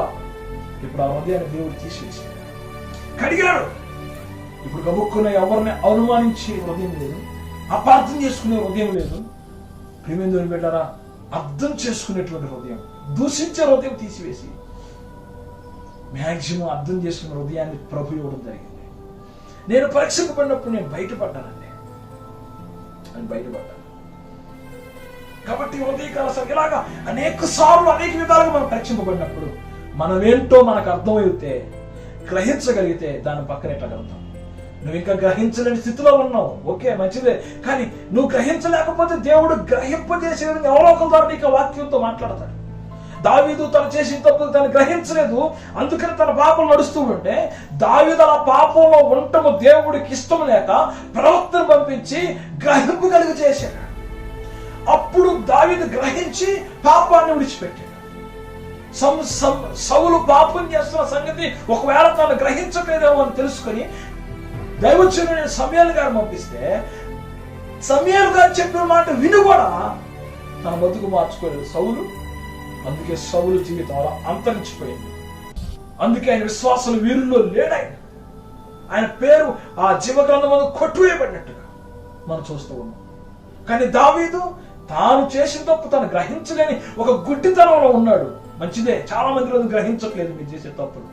ఇప్పుడు ఆ హృదయాన్ని దేవుడు తీసేసి కడిగాడు. ఇప్పుడు గబుక్కున్న ఎవరిని అనుమానించే హృదయం లేదు, అపార్థం చేసుకునే హృదయం లేదు. ప్రేమేందుని బిడ్డారా, అర్థం చేసుకునేటువంటి హృదయం, దూషించే హృదయం తీసివేసి మ్యాక్సిమం అర్థం చేసుకునే హృదయాన్ని ప్రభు ఇవ్వడం జరిగింది. నేను పరీక్షకు పడినప్పుడు నేను బయటపడ్డానండి, కాబట్టి హృదయకాల ఇలాగా అనేక సార్లు అనేక విధాలుగా మనం పరీక్షింపబడినప్పుడు మనమేంటో మనకు అర్థమైతే, గ్రహించగలిగితే దాన్ని పక్కన ఎట్టగలుగుతాం. నువ్వు ఇంకా గ్రహించలేని స్థితిలో ఉన్నావు, ఓకే మంచిదే, కానీ నువ్వు గ్రహించలేకపోతే దేవుడు గ్రహింపజేసే విధంగా ఎవరో ఒకరి ద్వారా నీకు వాక్యంతో మాట్లాడతాడు. దావీదు తను చేసిన తప్పు తను గ్రహించలేదు, అందుకని తన పాపం నడుస్తూ ఉంటే దావీదు అలా పాపంలో ఉండటము దేవుడికి ఇష్టం లేక ప్రవక్తను పంపించి గ్రహింపు కలిగి చేశాడు. అప్పుడు దావీదు గ్రహించి పాపాన్ని విడిచిపెట్టాడు. సౌలు పాపం చేస్తున్న సంగతి ఒకవేళ తాను గ్రహించట్లేదేమో అని తెలుసుకొని దైవజనుడైన సమూయేలు గారు పంపిస్తే సమూయేలు గారు చెప్పిన మాట విని కూడా తన బతుకు మార్చుకోలేదు సౌలు. అందుకే సౌలు జీవితం అలా అంతరించిపోయింది. అందుకే ఆయన విశ్వాసుల వీరుల్లో లేడాయన. ఆయన పేరు ఆ జీవగ్రంథంలో కొట్టువేయబడినట్టుగా మనం చూస్తూ ఉన్నాం. కానీ దావీదు తాను చేసిన తప్పు తను గ్రహించలేని ఒక గుడ్డితనంలో ఉన్నాడు. మంచిదే, చాలా మంది రోజు గ్రహించట్లేదు మీరు చేసే తప్పులు.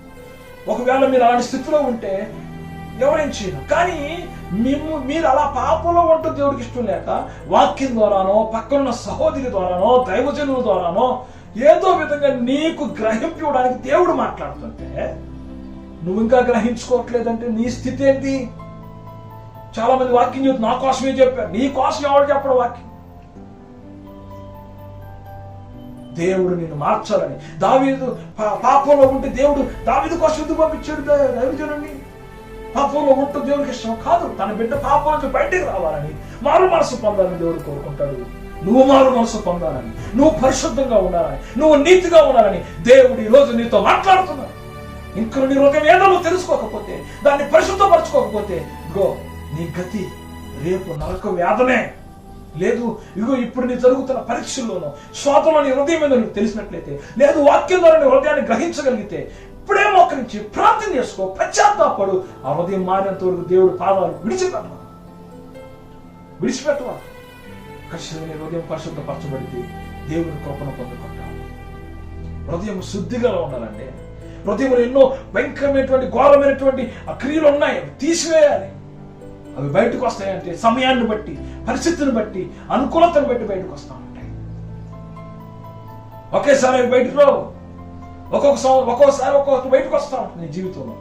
ఒకవేళ మీరు అలాంటి స్థితిలో ఉంటే ఎవరేం చేయను, కానీ మీరు అలా పాపంలో ఉంటూ దేవుడికి ఇష్టం లేక వాక్యం ద్వారానో, పక్కనున్న సహోదరి ద్వారానో, దైవజనుల ద్వారానో ఏదో విధంగా నీకు గ్రహింపడానికి దేవుడు మాట్లాడుతుంటే నువ్వు ఇంకా గ్రహించుకోవట్లేదంటే నీ స్థితి ఏంటి? చాలా మంది వాక్యం చెప్తుంది, నా కోసమే చెప్పారు. నీ కోసం ఎవరు చెప్పడం వాక్యం? దేవుడు నిన్ను మార్చాలని. దావీదు పాపంలో ఉంటే దేవుడు దావీదు కోసం ఎందుకు పంపించాడు దైవజనుడిని? పాపంలో ఉంటూ దేవుడికి ఇష్టం కాదు, తన బిడ్డ పాపం నుంచి బయటికి రావాలని, మారు మనసు పొందాలని దేవుడు కోరుకుంటాడు. నువ్వు మారు మనసు పొందాలని, నువ్వు పరిశుద్ధంగా ఉండాలని, నువ్వు నీతిగా ఉండాలని దేవుడు ఈ రోజు నీతో మాట్లాడుతున్నాడు. ఇంకా నీ హృదయం ఏదో తెలుసుకోకపోతే, దాన్ని పరిశుద్ధపరచుకోకపోతే ఇగో నీ గతి రేపు నరక వేదనే. లేదు ఇగో ఇప్పుడు నీ జరుగుతున్న పరీక్షల్లోనూ శ్వాసంలో నీ హృదయం మీద నీకు తెలిసినట్లయితే, లేదు వాక్యం ద్వారా నీ హృదయాన్ని గ్రహించగలిగితే ఇప్పుడే మోకరించి ప్రార్థన చేసుకో, పశ్చాత్తాపడు. ఆ హృదయం మారినంత వరకు దేవుడు పాదాలు విడిచిపెట్టవా. ఖచ్చితంగా హృదయం పరిశుద్ధపరచబడితే దేవుని కృపను పొందుకుంటాం. హృదయం శుద్ధిగా ఉండాలంటే హృదయంలో ఎన్నో భయంకరమైనటువంటి ఘోరమైనటువంటి ఆ క్రియలు ఉన్నాయి, అవి తీసివేయాలి. అవి బయటకు వస్తాయంటే సమయాన్ని బట్టి, పరిస్థితిని బట్టి, అనుకూలతను బట్టి బయటకు వస్తూ ఉంటాయి. ఒకేసారి అవి బయటకు రావు, ఒక్కొక్కసారి ఒక్కొక్కటి బయటకు వస్తూ ఉంటుంది నీ జీవితంలో.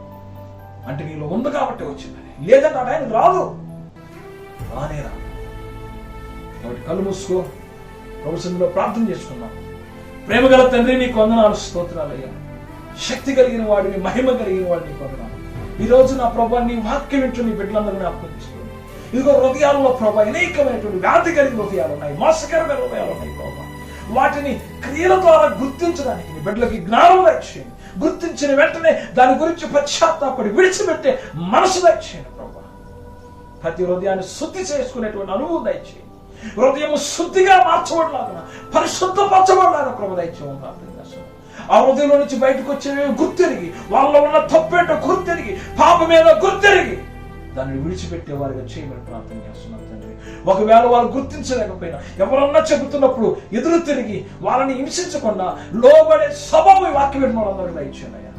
అంటే నీలో ఉంది కాబట్టి వచ్చిందని, లేదంటే ఆ టైం రాదు, రానే రాదు. కాబట్టి కళ్ళు మూసుకో, ప్రభుత్వంలో ప్రార్థన చేసుకున్నాం. ప్రేమగల తండ్రి నీకు వందనాలు, స్తోత్రాలయ్యా. శక్తి కలిగిన వాడిని, మహిమ కలిగిన వాడిని వందనాలు. ఈ రోజు నా ప్రభా నీ వాక్యం వింటూ నీ బిడ్డలందరూ జ్ఞాపకం చేసుకోండి. ఇదిగో హృదయాల్లో ప్రభా అనేకమైనటువంటి వ్యాధి కలిగిన హృదయాలు ఉన్నాయి, మోసకరమైన హృదయాలు ఉన్నాయి ప్రభా. వాటిని క్రియల ద్వారా గుర్తించడానికి నీ బిడ్డలకి జ్ఞానం దయచేయండి. గుర్తించిన వెంటనే దాని గురించి పశ్చాత్తాపడి విడిచిపెట్టే మనసు దయచేయండి ప్రభా. ప్రతి హృదయాన్ని శుద్ధి చేసుకునేటువంటి అనుభవం దయచేయండి. హృదయం శుద్ధిగా మార్చబడలాగా, పరిశుద్ధపరచబడలాగా ప్రభు దయచేయమని ప్రార్థన చేస్తున్నాం. ఆ హృదయంలో నుంచి బయటకు వచ్చేవి గుర్తెరిగి, వాళ్ళలో ఉన్న తప్పేంటో గుర్తెరిగి, పాపమేదో గుర్తెరిగి దాన్ని విడిచిపెట్టే వారిగా చేయమని ప్రార్థన చేస్తున్నాం తండ్రి. ఒకవేళ వాళ్ళు గుర్తించలేకపోయినా ఎవరన్నా చెబుతున్నప్పుడు ఎదురు తిరిగి వాళ్ళని హింసించకుండా లోబడే స్వభావం ఈ వాక్యం విన్న వాళ్ళందరూ దయచేయండి.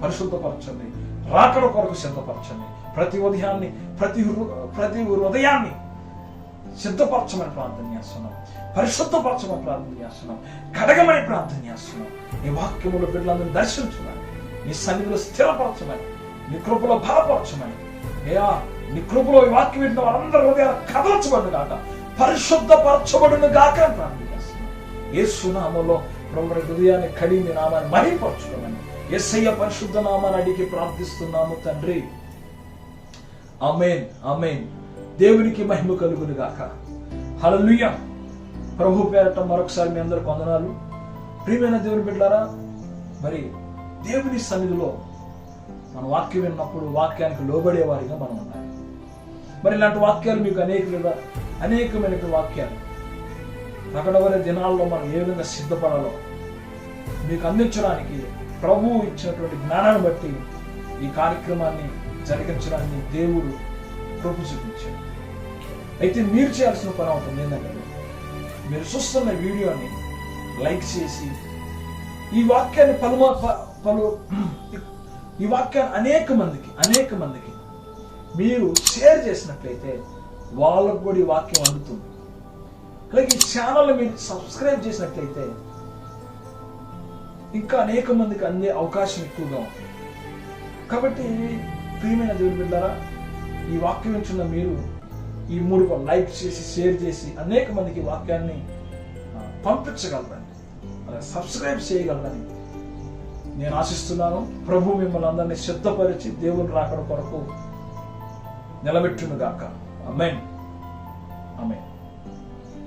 పరిశుద్ధపరచండి, రాకడ కొరకు సిద్ధపరచండి. ప్రతి ఉదయాన్ని ప్రతి హృదయాన్ని సిద్ధపరచమని ప్రార్థన చేస్తున్నాం, పరిశుద్ధపరచమని ప్రార్థన చేస్తున్నాం, కడగమని ప్రార్థన చేస్తున్నాం. నీ వాక్యములో బిడ్డలందరినీ దర్శించమని, నీ సన్నిధిలో స్థిరపరచమని, నీ కృపలో బలపరచమని, అయ్యా నీ కృపలో ఈ వాక్యం వింటున్న వారందరూ హృదయాలు కదల్చబడును గాక, పరిశుద్ధపరచబడును గాక అని ప్రార్థన చేస్తున్నాం. యేసు నామములో ప్రభువు హృదయాన్ని కడిగి మీ నామాన్ని మహిమపరచుకోమని యేసయ్య పరిశుద్ధ నామాన్ని అడిగి ప్రార్థిస్తున్నాము తండ్రి. ఆమేన్, ఆమేన్. దేవునికి మహిమ కలుగును గాక. హల్లెలూయా. ప్రభు పేరట మరొకసారి మీ అందరికి వందనాలు. ప్రియమైన దేవుని బిడ్డలారా, మరి దేవుని సన్నిధిలో మన వాక్యం విన్నప్పుడు వాక్యానికి లోబడే వారిగా మనం ఉండాలి. మరి ఇలాంటి వాక్యాలు మీకు అనేకమైన వాక్యాలు ప్రకటన దినాల్లో మనం ఏ విధంగా సిద్ధపడాలో మీకు అందించడానికి ప్రభువు ఇచ్చినటువంటి జ్ఞానాన్ని బట్టి ఈ కార్యక్రమాన్ని జరిగించడానికి దేవుడు కృప చూపించాడు. అయితే మీరు చేయాల్సిన పని అవుతుంది ఏంటంటే, మీరు చూస్తున్న వీడియోని లైక్ చేసి ఈ వాక్యాన్ని ఈ వాక్యాన్ని అనేక మందికి మీరు షేర్ చేసినట్లయితే వాళ్ళకు కూడా ఈ వాక్యం అందుతుంది. అలాగే ఈ ఛానల్ మీరు సబ్స్క్రైబ్ చేసినట్లయితే ఇంకా అనేక మందికి అందే అవకాశం ఎక్కువగా ఉంటుంది. కాబట్టి ప్రియమైన దేవుని బిడ్డలారా, ఈ వాక్యం ఇచ్చిన మీరు ఈ 3 లైక్ చేసి షేర్ చేసి అనేక మందికి వాక్యాన్ని పంపించగలరని, సబ్స్క్రైబ్ చేయగలరని నేను ఆశిస్తున్నాను. ప్రభు మిమ్మల్ని అందరినీ సిద్ధపరిచి దేవుని రాకడ కొరకు నిలబెట్టును గాక. ఆమేన్, ఆమేన్.